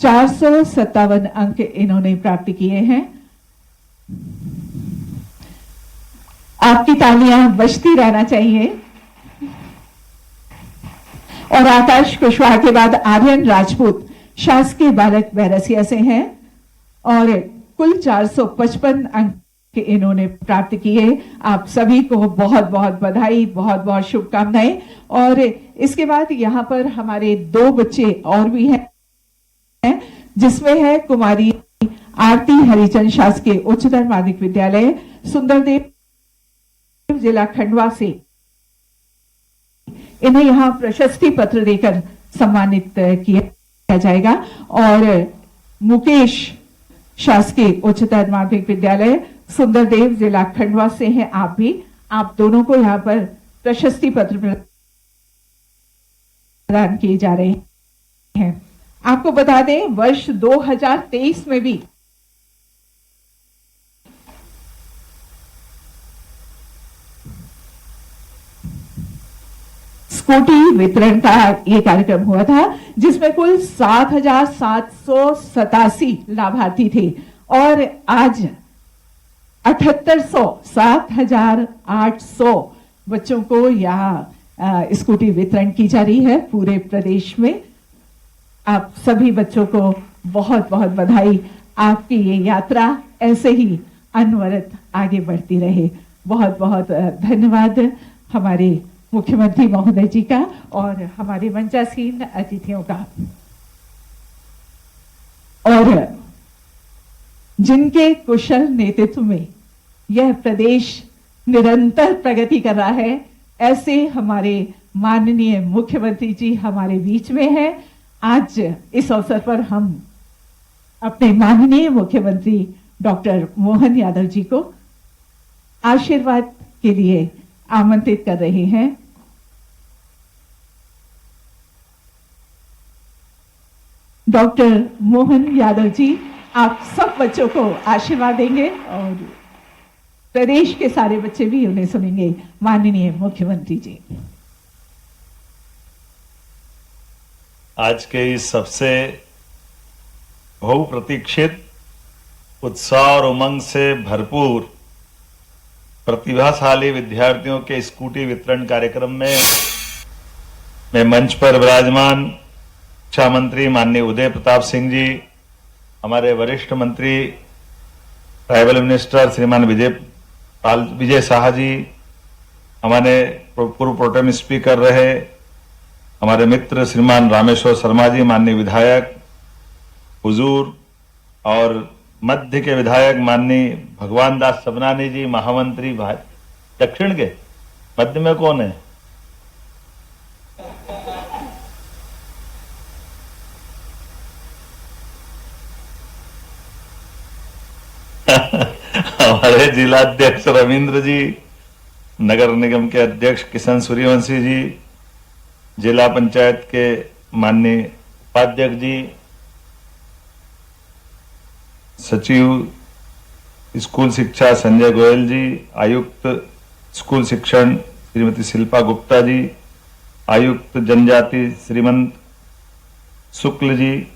457 अंक इन्होंने प्राप्त किए हैं। आपकी तालियां बजती रहना चाहिए। और आकाश कुशवाहा के बाद आर्यन राजपूत शासकीय बालक बैरसिया से हैं, और कुल 455 अंक इन्होंने प्राप्त किए। आप सभी को बहुत बहुत बधाई, बहुत बहुत शुभकामनाएं। और इसके बाद यहाँ पर हमारे 2 बच्चे और भी हैं, जिसमें है कुमारी आरती हरिचंद शासकीय उच्चतर माध्यमिक विद्यालय सुंदरदेव जिला खंडवा से। इन्हें यहाँ प्रशस्ति पत्र देकर सम्मानित किया जाएगा। और मुकेश शासकीय उच्चतर माध्यमिक विद्यालय सुंदरदेव जिला खंडवा से हैं आप भी। आप दोनों को यहाँ पर प्रशस्ति पत्र प्रदान किए जा रहे हैं। आपको बता दें, वर्ष 2023 में भी स्कूटी वितरण का ये कार्यक्रम हुआ था, जिसमें कुल 7,787 लाभार्थी थे। और आज 7,800 बच्चों को यहाँ स्कूटी वितरण की जा रही है पूरे प्रदेश में। आप सभी बच्चों को बहुत बहुत बधाई। आपकी ये यात्रा ऐसे ही अनवरत आगे बढ़ती रहे। बहुत बहुत धन्यवाद हमारे मुख्यमंत्री महोदय जी का और हमारे मंचासीन अतिथियों का। और जिनके कुशल नेतृत्व में यह प्रदेश निरंतर प्रगति कर रहा है, ऐसे हमारे माननीय मुख्यमंत्री जी हमारे बीच में हैं। आज इस अवसर पर हम अपने माननीय मुख्यमंत्री डॉक्टर मोहन यादव जी को आशीर्वाद के लिए आमंत्रित कर रहे हैं। डॉक्टर मोहन यादव जी, आप सब बच्चों को आशीर्वाद देंगे और प्रदेश के सारे बच्चे भी उन्हें सुनेंगे। माननीय मुख्यमंत्री जी। आज के इस सबसे बहुप्रतीक्षित, उत्साह और उमंग से भरपूर प्रतिभाशाली विद्यार्थियों के स्कूटी वितरण कार्यक्रम में मैं मंच पर विराजमान शिक्षा मंत्री माननीय उदय प्रताप सिंह जी, हमारे वरिष्ठ मंत्री ट्राइबल मिनिस्टर श्रीमान विजय शाह जी, हमारे पूर्व प्रोटेम स्पीकर रहे हमारे मित्र श्रीमान रामेश्वर शर्मा जी, माननीय विधायक हुजूर, और मध्य के विधायक माननीय भगवान दास सबनानी जी, महामंत्री दक्षिण के। मध्य में कौन है? हमारे जिलाध्यक्ष रविंद्र जी, नगर निगम के अध्यक्ष किशन सूर्यवंशी जी, जिला पंचायत के माननीय उपाध्यक्ष जी, सचिव स्कूल शिक्षा संजय गोयल जी, आयुक्त स्कूल शिक्षण श्रीमती शिल्पा गुप्ता जी, आयुक्त जनजाति श्रीमंत शुक्ल जी,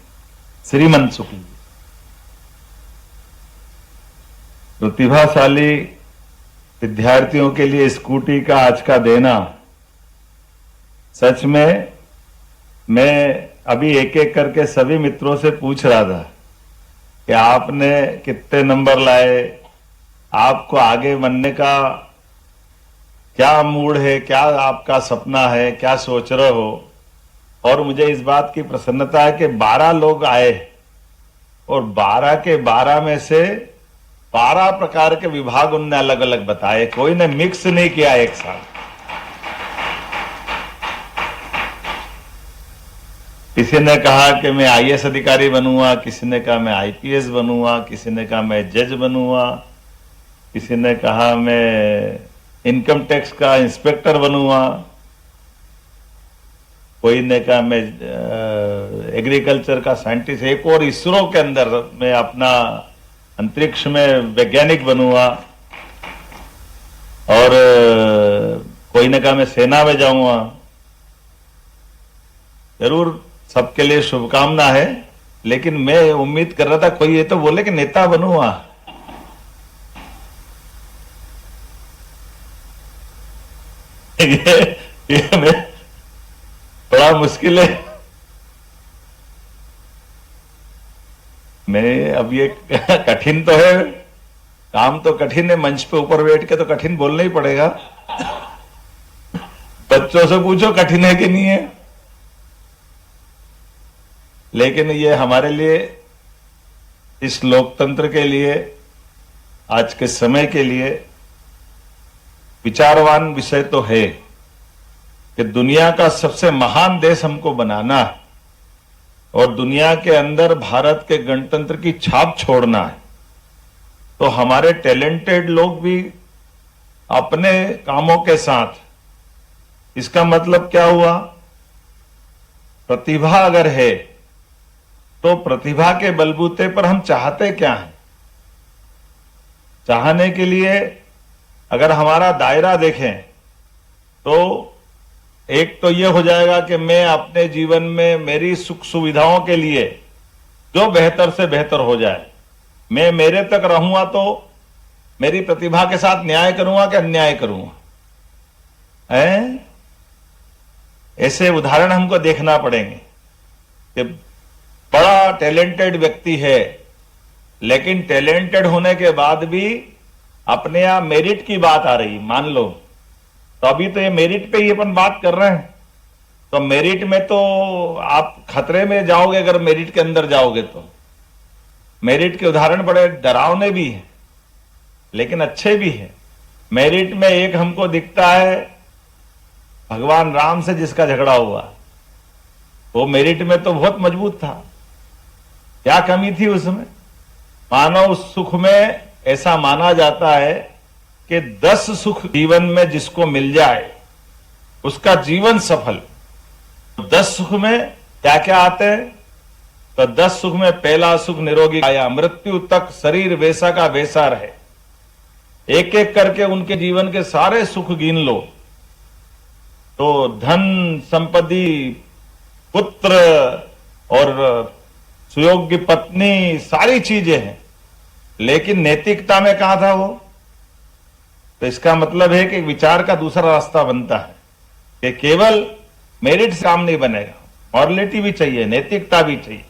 प्रतिभाशाली विद्यार्थियों के लिए स्कूटी का आज का देना, सच में मैं अभी एक एक करके सभी मित्रों से पूछ रहा था कि आपने कितने नंबर लाए, आपको आगे बनने का क्या मूड है, क्या आपका सपना है, क्या सोच रहे हो। और मुझे इस बात की प्रसन्नता है कि 12 लोग आए और 12 के 12 में से 12 प्रकार के विभाग उनने अलग अलग बताए, कोई ने मिक्स नहीं किया एक साथ। किसी ने कहा कि मैं आईएएस अधिकारी बनूंगा, किसी ने कहा मैं आईपीएस बनूंगा, किसी ने कहा मैं जज बनूंगा, किसी ने कहा मैं इनकम टैक्स का इंस्पेक्टर बनूंगा, कोई ने कहा मैं एग्रीकल्चर का साइंटिस्ट, एक और इसरो के अंदर मैं अपना अंतरिक्ष में वैज्ञानिक बनूंगा, और कोई ने कहा मैं सेना में जाऊंगा। जरूर सबके लिए शुभकामना है, लेकिन मैं उम्मीद कर रहा था कोई ये तो बोले कि नेता बनूंगा। ये मैं बड़ा मुश्किल है। मैं अब ये कठिन तो है, काम तो कठिन है, मंच पे ऊपर बैठ के तो कठिन बोलना ही पड़ेगा। बच्चों से पूछो कठिन है कि नहीं है, लेकिन ये हमारे लिए, इस लोकतंत्र के लिए, आज के समय के लिए विचारवान विषय तो है कि दुनिया का सबसे महान देश हमको बनाना है और दुनिया के अंदर भारत के गणतंत्र की छाप छोड़ना है। तो हमारे टैलेंटेड लोग भी अपने कामों के साथ, इसका मतलब क्या हुआ, प्रतिभा अगर है तो प्रतिभा के बलबूते पर हम चाहते क्या हैं। चाहने के लिए अगर हमारा दायरा देखें तो एक तो यह हो जाएगा कि मैं अपने जीवन में मेरी सुख सुविधाओं के लिए जो बेहतर से बेहतर हो जाए, मैं मेरे तक रहूंगा तो मेरी प्रतिभा के साथ न्याय करूंगा कि अन्याय करूंगा। ऐसे उदाहरण हमको देखना पड़ेंगे कि बड़ा टैलेंटेड व्यक्ति है, लेकिन टैलेंटेड होने के बाद भी अपने यहां मेरिट की बात आ रही, मान लो तो अभी तो ये मेरिट पे ही अपन बात कर रहे हैं, तो मेरिट में तो आप खतरे में जाओगे अगर मेरिट के अंदर जाओगे तो। मेरिट के उदाहरण बड़े डरावने भी हैं लेकिन अच्छे भी हैं। मेरिट में एक हमको दिखता है भगवान राम से जिसका झगड़ा हुआ, वो मेरिट में तो बहुत मजबूत था। क्या कमी थी उसमें? मानव सुख में ऐसा माना जाता है कि 10 सुख जीवन में जिसको मिल जाए उसका जीवन सफल। 10 सुख में क्या क्या आते हैं? तो 10 सुख में पहला सुख निरोगी काया, मृत्यु तक शरीर वैसा का वैसा रहे। एक एक करके उनके जीवन के सारे सुख गिन लो तो धन, संपत्ति, पुत्र और सुयोग्य पत्नी, सारी चीजें हैं, लेकिन नैतिकता में कहां था वो? तो इसका मतलब है कि विचार का दूसरा रास्ता बनता है कि केवल मेरिट से काम नहीं बनेगा, मॉरलिटी भी चाहिए, नैतिकता भी चाहिए।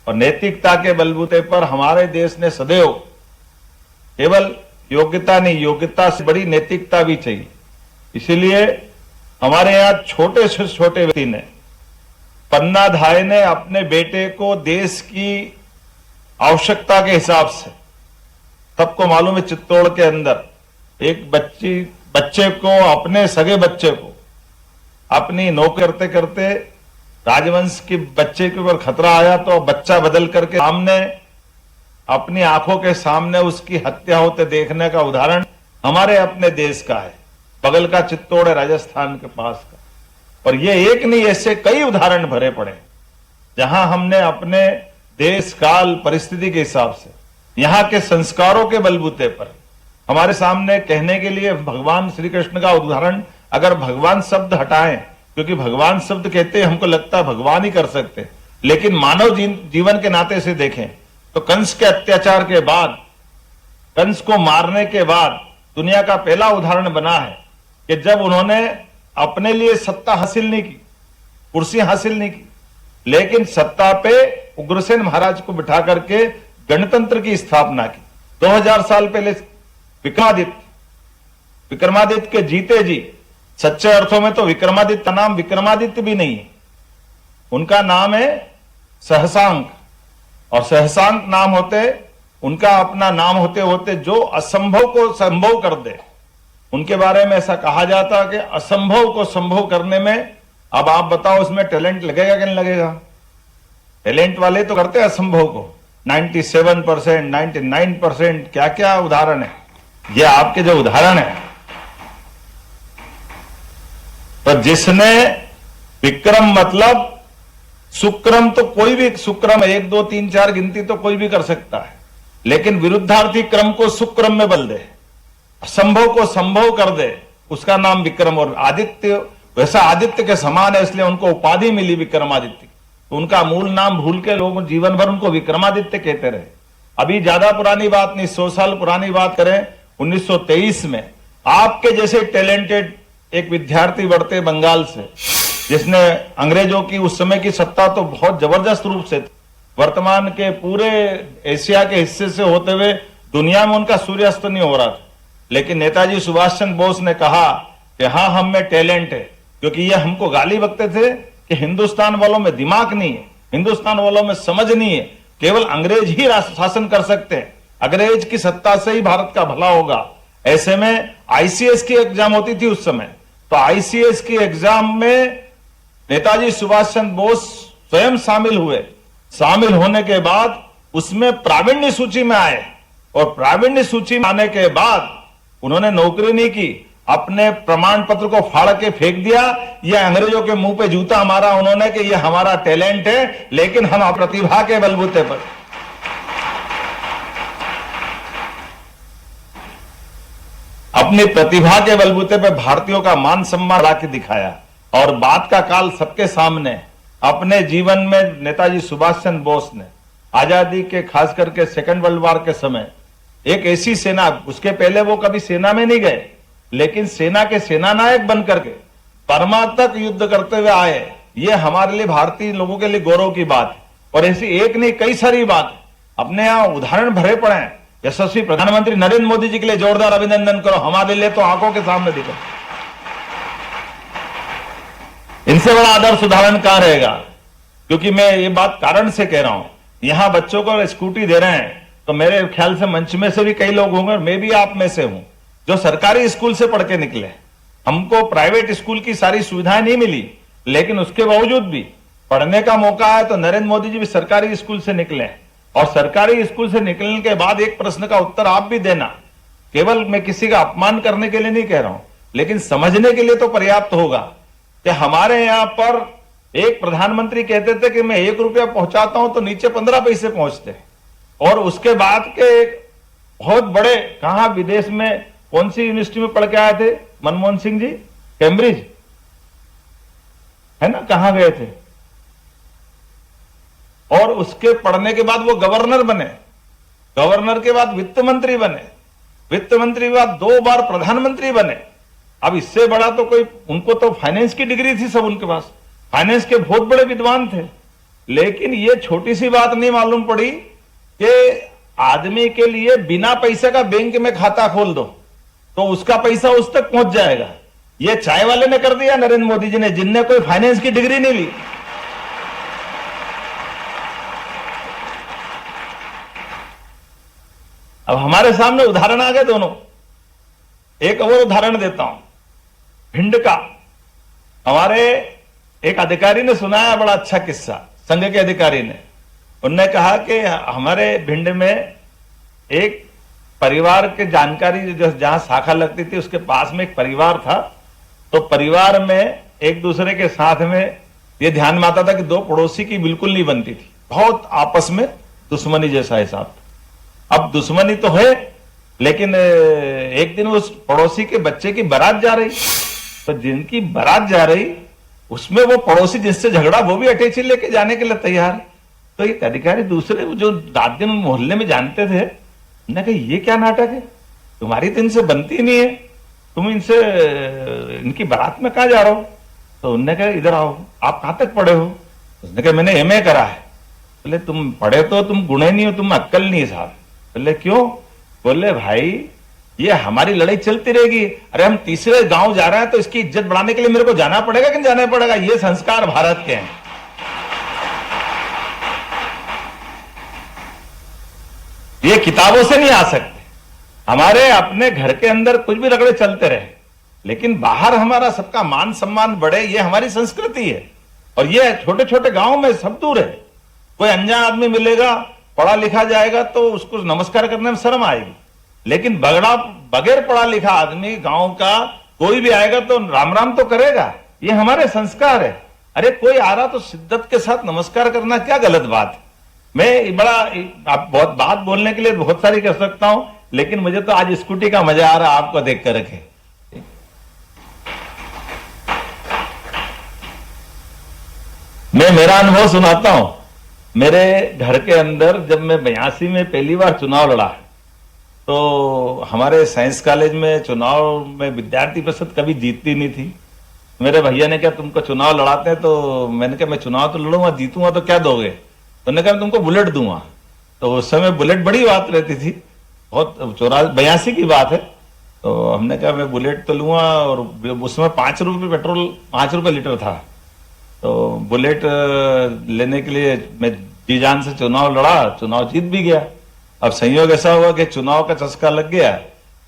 और नैतिकता के बलबूते पर हमारे देश ने सदैव केवल योग्यता नहीं, योग्यता से बड़ी नैतिकता भी चाहिए। इसीलिए हमारे यहां छोटे से छोटे व्यक्ति ने, पन्ना धाय ने अपने बेटे को देश की आवश्यकता के हिसाब से, सबको मालूम है चित्तौड़ के अंदर एक बच्चे को, अपने सगे बच्चे को अपनी नौकरी करते करते राजवंश के बच्चे के ऊपर खतरा आया तो बच्चा बदल करके सामने, अपनी आंखों के सामने उसकी हत्या होते देखने का उदाहरण हमारे अपने देश का है। बगल का चित्तौड़ है, राजस्थान के पास का। और ये एक नहीं, ऐसे कई उदाहरण भरे पड़े जहां हमने अपने देश काल परिस्थिति के हिसाब से, यहां के संस्कारों के बलबूते पर हमारे सामने कहने के लिए भगवान श्री कृष्ण का उदाहरण, अगर भगवान शब्द हटाएं, क्योंकि भगवान शब्द कहते हैं हमको लगता है भगवान ही कर सकते, लेकिन मानव जीवन के नाते से देखें तो कंस के अत्याचार के बाद, कंस को मारने के बाद दुनिया का पहला उदाहरण बना है कि जब उन्होंने अपने लिए सत्ता हासिल नहीं की, कुर्सी हासिल नहीं की, लेकिन सत्ता पे उग्रसेन महाराज को बिठा करके गणतंत्र की स्थापना की। 2000 साल पहले विक्रमादित्य के जीते जी, सच्चे अर्थों में तो विक्रमादित्य का नाम विक्रमादित्य भी नहीं है, उनका नाम है सहसांक। और सहसांक नाम होते, उनका अपना नाम होते होते जो असंभव को संभव कर दे, उनके बारे में ऐसा कहा जाता है कि असंभव को संभव करने में, अब आप बताओ उसमें टैलेंट लगेगा कि नहीं लगेगा? टैलेंट वाले तो करते हैं असंभव को। 97%, 99%, क्या क्या उदाहरण है। ये आपके जो उदाहरण है, तो जिसने विक्रम मतलब सुक्रम, तो कोई भी सुक्रम 1 2 3 4 गिनती तो कोई भी कर सकता है, लेकिन विरुद्धार्थी क्रम को सुक्रम में बदल दे, असंभव को संभव कर दे, उसका नाम विक्रम। और आदित्य वैसा आदित्य के समान है, इसलिए उनको उपाधि मिली विक्रमादित्य। तो उनका मूल नाम भूल के लोग जीवन भर उनको विक्रमादित्य कहते रहे। अभी ज्यादा पुरानी बात नहीं, 100 साल पुरानी बात करें, 1923 में आपके जैसे टैलेंटेड एक विद्यार्थी बढ़ते बंगाल से, जिसने अंग्रेजों की उस समय की सत्ता तो बहुत जबरदस्त रूप से, वर्तमान के पूरे एशिया के हिस्से से होते हुए दुनिया में उनका सूर्यास्त नहीं हो रहा था, लेकिन नेताजी सुभाष चंद्र बोस ने कहा कि हाँ, हम में टैलेंट है। क्योंकि ये हमको गाली बकते थे कि हिंदुस्तान वालों में दिमाग नहीं है, हिंदुस्तान वालों में समझ नहीं है, केवल अंग्रेज ही शासन कर सकते हैं, अंग्रेज की सत्ता से ही भारत का भला होगा। ऐसे में आईसीएस की एग्जाम होती थी उस समय, तो आईसीएस की एग्जाम में नेताजी सुभाष चंद्र बोस स्वयं शामिल हुए। शामिल होने के बाद उसमें प्रावीण्य सूची में आए, और प्रावीण्य सूची में आने के बाद उन्होंने नौकरी नहीं की, अपने प्रमाण पत्र को फाड़ के फेंक दिया। यह अंग्रेजों के मुंह पे जूता मारा उन्होंने कि यह हमारा टैलेंट है, लेकिन हम प्रतिभा के बलबूते पर। अपनी प्रतिभा के बलबूते पर भारतीयों का मान सम्मान ला के दिखाया। और बात का काल सबके सामने, अपने जीवन में नेताजी सुभाष चंद्र बोस ने आजादी के, खास करके सेकंड वर्ल्ड वॉर के समय, एक ऐसी सेना, उसके पहले वो कभी सेना में नहीं गए, लेकिन सेना के सेनानायक बन करके बर्मा तक युद्ध करते हुए आए। ये हमारे लिए, भारतीय लोगों के लिए गौरव की बात है। और ऐसी एक नहीं, कई सारी बात अपने यहां उदाहरण भरे पड़े हैं। यशस्वी प्रधानमंत्री नरेंद्र मोदी जी के लिए जोरदार अभिनंदन करो, हमारे लिए तो आंखों के सामने दिखो। इनसे बड़ा आदर्श उदाहरण कहां रहेगा? क्योंकि मैं ये बात कारण से कह रहा हूं, यहां बच्चों को स्कूटी दे रहे हैं, तो मेरे ख्याल से मंच में से भी कई लोग होंगे, मैं भी आप में से हूं, जो सरकारी स्कूल से पढ़ के निकले। हमको प्राइवेट स्कूल की सारी सुविधाएं नहीं मिली, लेकिन उसके बावजूद भी पढ़ने का मौका है। तो नरेंद्र मोदी जी भी सरकारी स्कूल से निकले, और सरकारी स्कूल से निकलने के बाद एक प्रश्न का उत्तर आप भी देना। केवल मैं किसी का अपमान करने के लिए नहीं कह रहा हूं, लेकिन समझने के लिए तो पर्याप्त होगा कि हमारे यहां पर एक प्रधानमंत्री कहते थे कि मैं 1 रुपया पहुंचाता हूं तो नीचे 15 पैसे पहुंचते। और उसके बाद के बहुत बड़े, कहां विदेश में, कौन सी यूनिवर्सिटी में पढ़ के आए थे मनमोहन सिंह जी? कैम्ब्रिज है ना, कहां गए थे? और उसके पढ़ने के बाद वो गवर्नर बने, गवर्नर के बाद वित्त मंत्री बने, वित्त मंत्री के बाद 2 बार प्रधानमंत्री बने। अब इससे बड़ा तो कोई, उनको तो फाइनेंस की डिग्री थी, सब उनके पास फाइनेंस के बहुत बड़े विद्वान थे। लेकिन ये छोटी सी बात नहीं मालूम पड़ी कि आदमी के लिए बिना पैसे का बैंक में खाता खोल दो तो उसका पैसा उस तक पहुंच जाएगा। ये चाय वाले ने कर दिया, नरेंद्र मोदी जी ने, जिनने कोई फाइनेंस की डिग्री नहीं ली। अब हमारे सामने उदाहरण आ गए दोनों। एक और उदाहरण देता हूं, भिंड का। हमारे एक अधिकारी ने सुनाया बड़ा अच्छा किस्सा, संघ के अधिकारी ने। उन्होंने कहा कि हमारे भिंड में एक परिवार के जानकारी, जहां शाखा लगती थी उसके पास में एक परिवार था। तो परिवार में एक दूसरे के साथ में ये ध्यान में आता था कि 2 पड़ोसी की बिल्कुल नहीं बनती थी, बहुत आपस में दुश्मनी जैसा हिसाब था। अब दुश्मनी तो है, लेकिन एक दिन उस पड़ोसी के बच्चे की बारात जा रही, तो जिनकी बारात जा रही उसमें वो पड़ोसी जिससे झगड़ा, वो भी अटैची लेके जाने के लिए तैयार। तो एक अधिकारी दूसरे जो रात दिन मोहल्ले में जानते थे, उन्होंने कहा ये क्या नाटक है, तुम्हारी तो इनसे बनती नहीं है, तुम इनसे इनकी बारात में कहां जा रहे हो? तो उन्होंने कहा इधर आओ, आप कहां तक पढ़े हो? उसने कहा मैंने एमए करा है। बोले तुम पढ़े तो तुम गुणे नहीं हो, तुम अक्कल नहीं साहब। बोले क्यों? बोले भाई ये हमारी लड़ाई चलती रहेगी। अरे हम तीसरे गांव जा रहे हैं तो इसकी इज्जत बढ़ाने के लिए मेरे को जाना पड़ेगा कि नहीं जाना पड़ेगा? ये संस्कार भारत के हैं। ये किताबों से नहीं आ सकते। हमारे अपने घर के अंदर कुछ भी रगड़े चलते रहे, लेकिन बाहर हमारा सबका मान सम्मान बढ़े, ये हमारी संस्कृति है। और ये छोटे छोटे गांव में सब दूर है। कोई अनजान आदमी मिलेगा, पढ़ा लिखा जाएगा तो उसको नमस्कार करने में शर्म आएगी, लेकिन बगैर पढ़ा लिखा आदमी गांव का कोई भी आएगा तो राम राम तो करेगा। ये हमारे संस्कार है। अरे कोई आ रहा तो शिद्दत के साथ नमस्कार करना क्या गलत बात है? मैं आप बहुत बात बोलने के लिए बहुत सारी कर सकता हूं, लेकिन मुझे तो आज स्कूटी का मजा आ रहा है आपको देख कर रखे। मैं मेरा अनुभव सुनाता हूं। मेरे घर के अंदर जब मैं 82 में पहली बार चुनाव लड़ा, तो हमारे साइंस कॉलेज में चुनाव में विद्यार्थी परिषद कभी जीतती नहीं थी। मेरे भैया ने कहा तुमको चुनाव लड़ाते हैं, तो मैंने कहा मैं चुनाव तो लड़ूंगा, जीतूंगा तो क्या दोगे? तो उन्होंने कहा तुमको बुलेट दूंगा। तो उस समय बुलेट बड़ी बात रहती थी, बहुत 82 की बात है। तो हमने कहा मैं बुलेट तो लूंगा, और उसमें 5 रुपये पेट्रोल 5 रुपये लीटर था। तो बुलेट लेने के लिए मैं जी जान से चुनाव लड़ा, चुनाव जीत भी गया। अब संयोग ऐसा हुआ कि चुनाव का चस्का लग गया।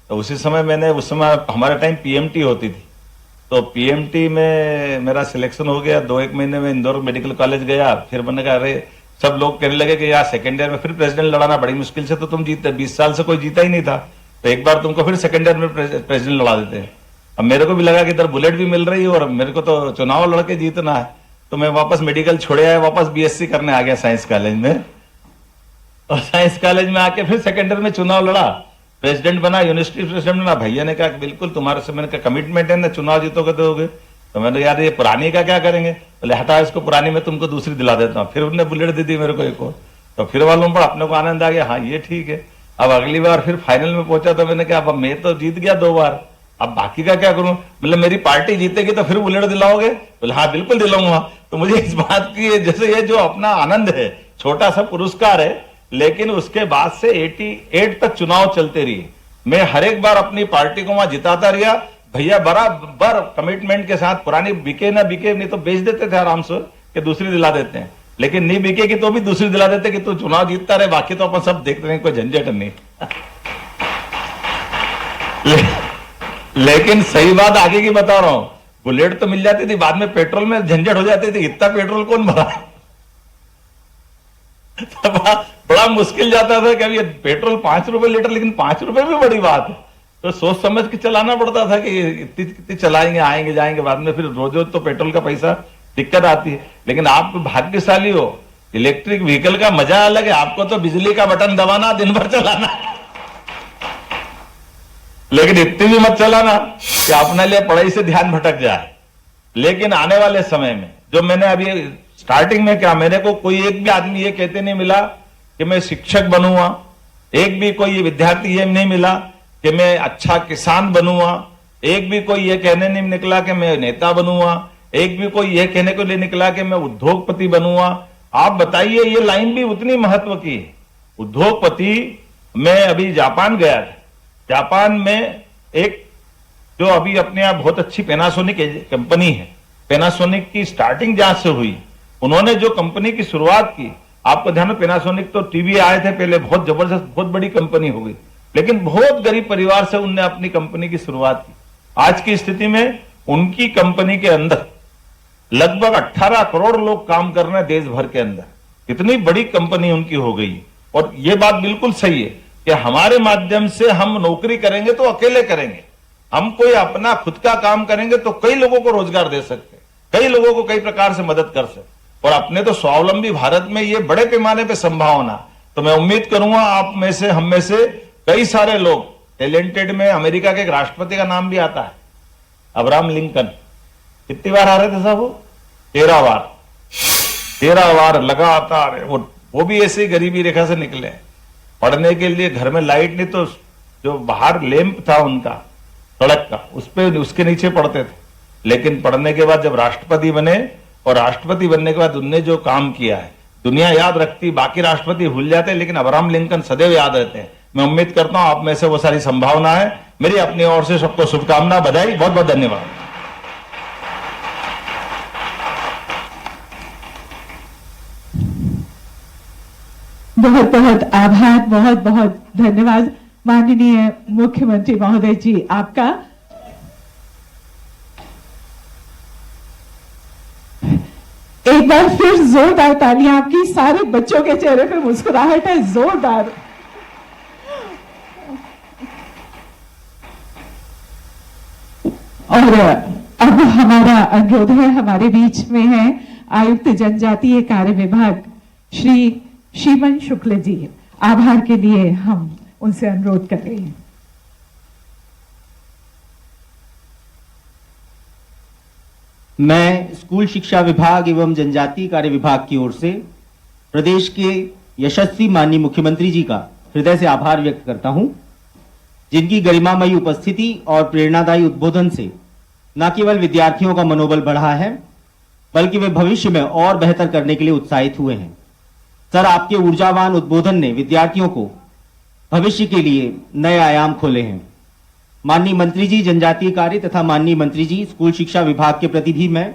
तो उसी समय उस समय हमारे टाइम पीएमटी होती थी, तो पीएमटी में मेरा सिलेक्शन हो गया। 2-1 महीने में इंदौर मेडिकल कॉलेज गया। फिर मैंने कहा अरे सब लोग कहने लगे कि यार सेकेंड ईयर में फिर प्रेसिडेंट लड़ाना बड़ी मुश्किल से, तो तुम जीते 20 साल से कोई जीता ही नहीं था, तो एक बार तुमको फिर सेकेंड ईयर में प्रेसिडेंट लड़ा देते हैं। अब मेरे को भी लगा कि इधर बुलेट भी मिल रही है और मेरे को तो चुनाव लड़के जीतना है। तो मैं वापस मेडिकल छोड़े आया, वापस बीएससी करने आ गया साइंस कॉलेज में। और साइंस कॉलेज में आके फिर सेकेंड ईयर में चुनाव लड़ा, प्रेसिडेंट बना, यूनिवर्सिटी प्रेसिडेंट बना। भैया ने कहा बिल्कुल तुम्हारे से, मैंने कहा कमिटमेंट है ना, चुनाव जीतोगे तो दोगे। तो मैंने यार ये पुरानी का क्या करेंगे? बोले हटा इसको, पुरानी में तुमको दूसरी दिला देता हूँ। फिर उन्होंने बुलेट दे दी मेरे को एक और। तो फिर वालों पर अपने को आनंद आ गया, हाँ ये ठीक है। अब अगली बार फिर फाइनल में पहुंचा तो मैंने कहा अब मैं तो जीत गया 2 बार, अब बाकी का क्या करूं? मतलब मेरी पार्टी जीतेगी तो फिर बुलेट दिलाओगे? बोले हाँ बिल्कुल दिलाऊंगा। तो मुझे इस बात की, जैसे ये जो अपना आनंद है, छोटा सा पुरस्कार है, लेकिन उसके बाद से 88 तक चुनाव चलते रही। मैं हर एक बार अपनी पार्टी को वहां जिताता रहा। भैया बराबर कमिटमेंट के साथ, पुरानी बिके ना बिके, नहीं तो बेच देते थे आराम से कि दूसरी दिला देते हैं, लेकिन नहीं बिकेगी तो भी दूसरी दिला देते कि तू चुनाव जीतता रहे, बाकी तो अपन सब देखते रहे, कोई झंझट नहीं। लेकिन सही बात आगे की बता रहा हूं, बुलेट तो मिल जाती थी, बाद में पेट्रोल में झंझट हो जाती थी। इतना पेट्रोल कौन भरा? बड़ा मुश्किल जाता था कि अब ये पेट्रोल 5 रुपए लीटर, लेकिन 5 रुपए भी बड़ी बात है, तो सोच समझ के चलाना पड़ता था कि इतनी चलाएंगे, आएंगे जाएंगे, बाद में फिर रोज रोज तो पेट्रोल का पैसा दिक्कत आती है। लेकिन आप भाग्यशाली हो, इलेक्ट्रिक व्हीकल का मजा अलग है। आपको तो बिजली का बटन दबाना, दिन भर चलाना, लेकिन इतनी भी मत चलाना कि अपने लिए पढ़ाई से ध्यान भटक जाए। लेकिन आने वाले समय में, जो मैंने अभी स्टार्टिंग में क्या, मेरे को कोई एक भी आदमी ये कहते नहीं मिला कि मैं शिक्षक बनूंगा, एक भी कोई विद्यार्थी ये नहीं मिला कि मैं अच्छा किसान बनूंगा, एक भी कोई ये कहने नहीं निकला कि मैं नेता बनूंगा, एक भी कोई ये कहने को नहीं निकला कि मैं उद्योगपति बनूंगा। आप बताइए, ये लाइन भी उतनी महत्व की है। उद्योगपति, मैं अभी जापान गया था, जापान में एक जो अभी अपने आप बहुत अच्छी पैनासोनिक कंपनी है, पैनासोनिक की स्टार्टिंग जहां से हुई, उन्होंने जो कंपनी की शुरुआत की, आपको ध्यान है पैनासोनिक तो टीवी आए थे पहले, बहुत जबरदस्त, बहुत बड़ी कंपनी हो गई, लेकिन बहुत गरीब परिवार से उनने अपनी कंपनी की शुरुआत की। आज की स्थिति में उनकी कंपनी के अंदर लगभग 18 करोड़ लोग काम कर रहे हैं देश भर के अंदर। इतनी बड़ी कंपनी उनकी हो गई। और यह बात बिल्कुल सही है कि हमारे माध्यम से हम नौकरी करेंगे तो अकेले करेंगे, हम कोई अपना खुद का काम करेंगे तो कई लोगों को रोजगार दे सकते, कई लोगों को कई प्रकार से मदद कर सकते, और अपने तो स्वावलंबी भारत में ये बड़े पैमाने पे संभावना। तो मैं उम्मीद करूंगा आप में से, हम में से कई सारे लोग टैलेंटेड में, अमेरिका के एक राष्ट्रपति का नाम भी आता है, अब्राहम लिंकन। कितनी बार आ रहे थे साहब वो? 13 बार लगातार। वो भी ऐसे गरीबी रेखा से निकले, पढ़ने के लिए घर में लाइट नहीं, तो जो बाहर लैंप था उनका सड़क का, उस पे उसके नीचे पढ़ते थे। लेकिन पढ़ने के बाद जब राष्ट्रपति बने और राष्ट्रपति बनने के बाद उनने जो काम किया है दुनिया याद रखती, बाकी राष्ट्रपति भूल जाते हैं, लेकिन अब्राहम लिंकन सदैव याद रहते हैं। मैं उम्मीद करता हूं आप में से वो सारी संभावना है। मेरी अपनी ओर से सबको शुभकामना, बधाई, बहुत बहुत धन्यवाद। बहुत बहुत आभार, बहुत बहुत धन्यवाद माननीय मुख्यमंत्री महोदय जी आपका। एक बार फिर जोरदार तालियां आपकी, सारे बच्चों के चेहरे पे मुस्कुराहट है, जोरदार। और अब हमारा अनुरोध है, हमारे बीच में है आयुक्त जनजातीय कार्य विभाग श्री श्रीमन शुक्ल जी। आभार के लिए हम उनसे अनुरोध कर रहे हैं। मैं स्कूल शिक्षा विभाग एवं जनजातीय कार्य विभाग की ओर से प्रदेश के यशस्वी माननीय मुख्यमंत्री जी का हृदय से आभार व्यक्त करता हूं, जिनकी गरिमामयी उपस्थिति और प्रेरणादायी उद्बोधन से न केवल विद्यार्थियों का मनोबल बढ़ा है, बल्कि वे भविष्य में और बेहतर करने के लिए उत्साहित हुए हैं। सर, आपके ऊर्जावान उद्बोधन ने विद्यार्थियों को भविष्य के लिए नए आयाम खोले हैं। माननीय मंत्री जी जनजातीय कार्य तथा माननीय मंत्री जी स्कूल शिक्षा विभाग के प्रति भी मैं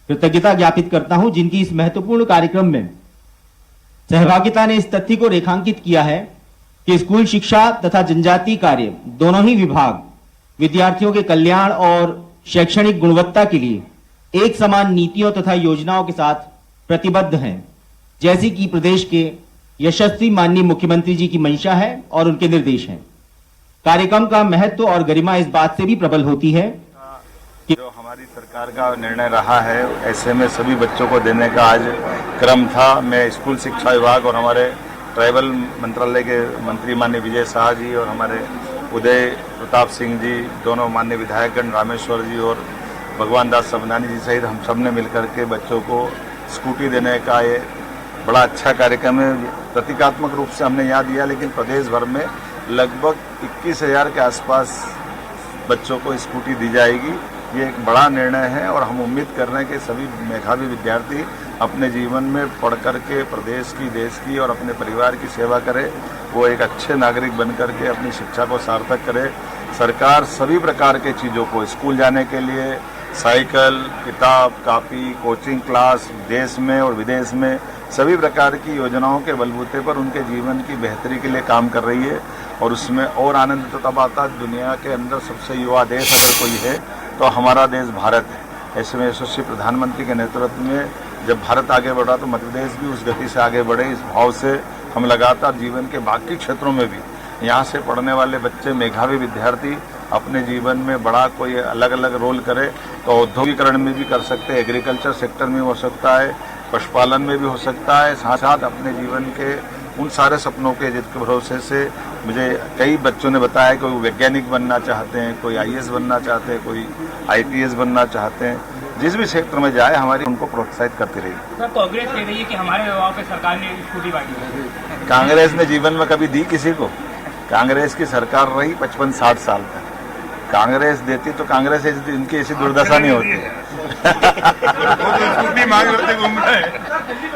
कृतज्ञता ज्ञापित करता हूं, जिनकी इस महत्वपूर्ण कार्यक्रम में सहभागिता ने इस तथ्य को रेखांकित किया है कि स्कूल शिक्षा तथा जनजातीय कार्य दोनों ही विभाग विद्यार्थियों के कल्याण और शैक्षणिक गुणवत्ता के लिए एक समान नीतियों तथा योजनाओं के साथ प्रतिबद्ध हैं, जैसी कि प्रदेश के यशस्वी माननीय मुख्यमंत्री जी की मंशा है और उनके निर्देश हैं। कार्यक्रम का महत्व और गरिमा इस बात से भी प्रबल होती है कि जो हमारी सरकार का निर्णय रहा है, ऐसे में सभी बच्चों को देने का आज क्रम था। मैं स्कूल शिक्षा विभाग और हमारे ट्राइबल मंत्रालय के मंत्री माननीय विजय शाह जी और हमारे उदय प्रताप सिंह जी, दोनों माननीय विधायकगण रामेश्वर जी और भगवान दास सबनानी जी सहित हम सब ने मिलकर के बच्चों को स्कूटी देने का ये बड़ा अच्छा कार्यक्रम है। प्रतीकात्मक रूप से हमने यहाँ दिया, लेकिन प्रदेश भर में लगभग 21,000 के आसपास बच्चों को स्कूटी दी जाएगी। ये एक बड़ा निर्णय है और हम उम्मीद कर रहे हैं कि सभी मेधावी विद्यार्थी अपने जीवन में पढ़ कर के प्रदेश की, देश की और अपने परिवार की सेवा करें, वो एक अच्छे नागरिक बन कर के अपनी शिक्षा को सार्थक करे। सरकार सभी प्रकार के चीज़ों को स्कूल जाने के लिए साइकिल, किताब, कॉपी, कोचिंग क्लास, देश में और विदेश में सभी प्रकार की योजनाओं के बलबूते पर उनके जीवन की बेहतरी के लिए काम कर रही है। और उसमें और आनंद तो तब आता, दुनिया के अंदर सबसे युवा देश अगर कोई है तो हमारा देश भारत है। ऐसे में यशस्वी प्रधानमंत्री के नेतृत्व में जब भारत आगे बढ़ा तो मध्य प्रदेश भी उस गति से आगे बढ़े। इस भाव से हम लगातार जीवन के बाकी क्षेत्रों में भी यहाँ से पढ़ने वाले बच्चे, मेधावी विद्यार्थी अपने जीवन में बड़ा कोई अलग अलग रोल करे तो औद्योगिकरण में भी कर सकते हैं, एग्रीकल्चर सेक्टर में हो सकता है, पशुपालन में भी हो सकता है। साथ साथ अपने जीवन के उन सारे सपनों के जिसके भरोसे से मुझे कई बच्चों ने बताया कि कोई वैज्ञानिक बनना चाहते हैं, कोई IAS बनना चाहते हैं, कोई IPS बनना चाहते हैं। जिस भी क्षेत्र में जाए हमारी उनको प्रोत्साहित करती रही। सर, कांग्रेस कह रही है कि हमारे दबाव पे सरकार ने स्कूटी बांटी। कांग्रेस ने जीवन में कभी दी किसी को? कांग्रेस की सरकार रही 55-60 साल तक। कांग्रेस देती तो कांग्रेस इनकी ऐसी दुर्दशा नहीं होती। स्कूटी मांग रहे थे, घूम रहे हैं।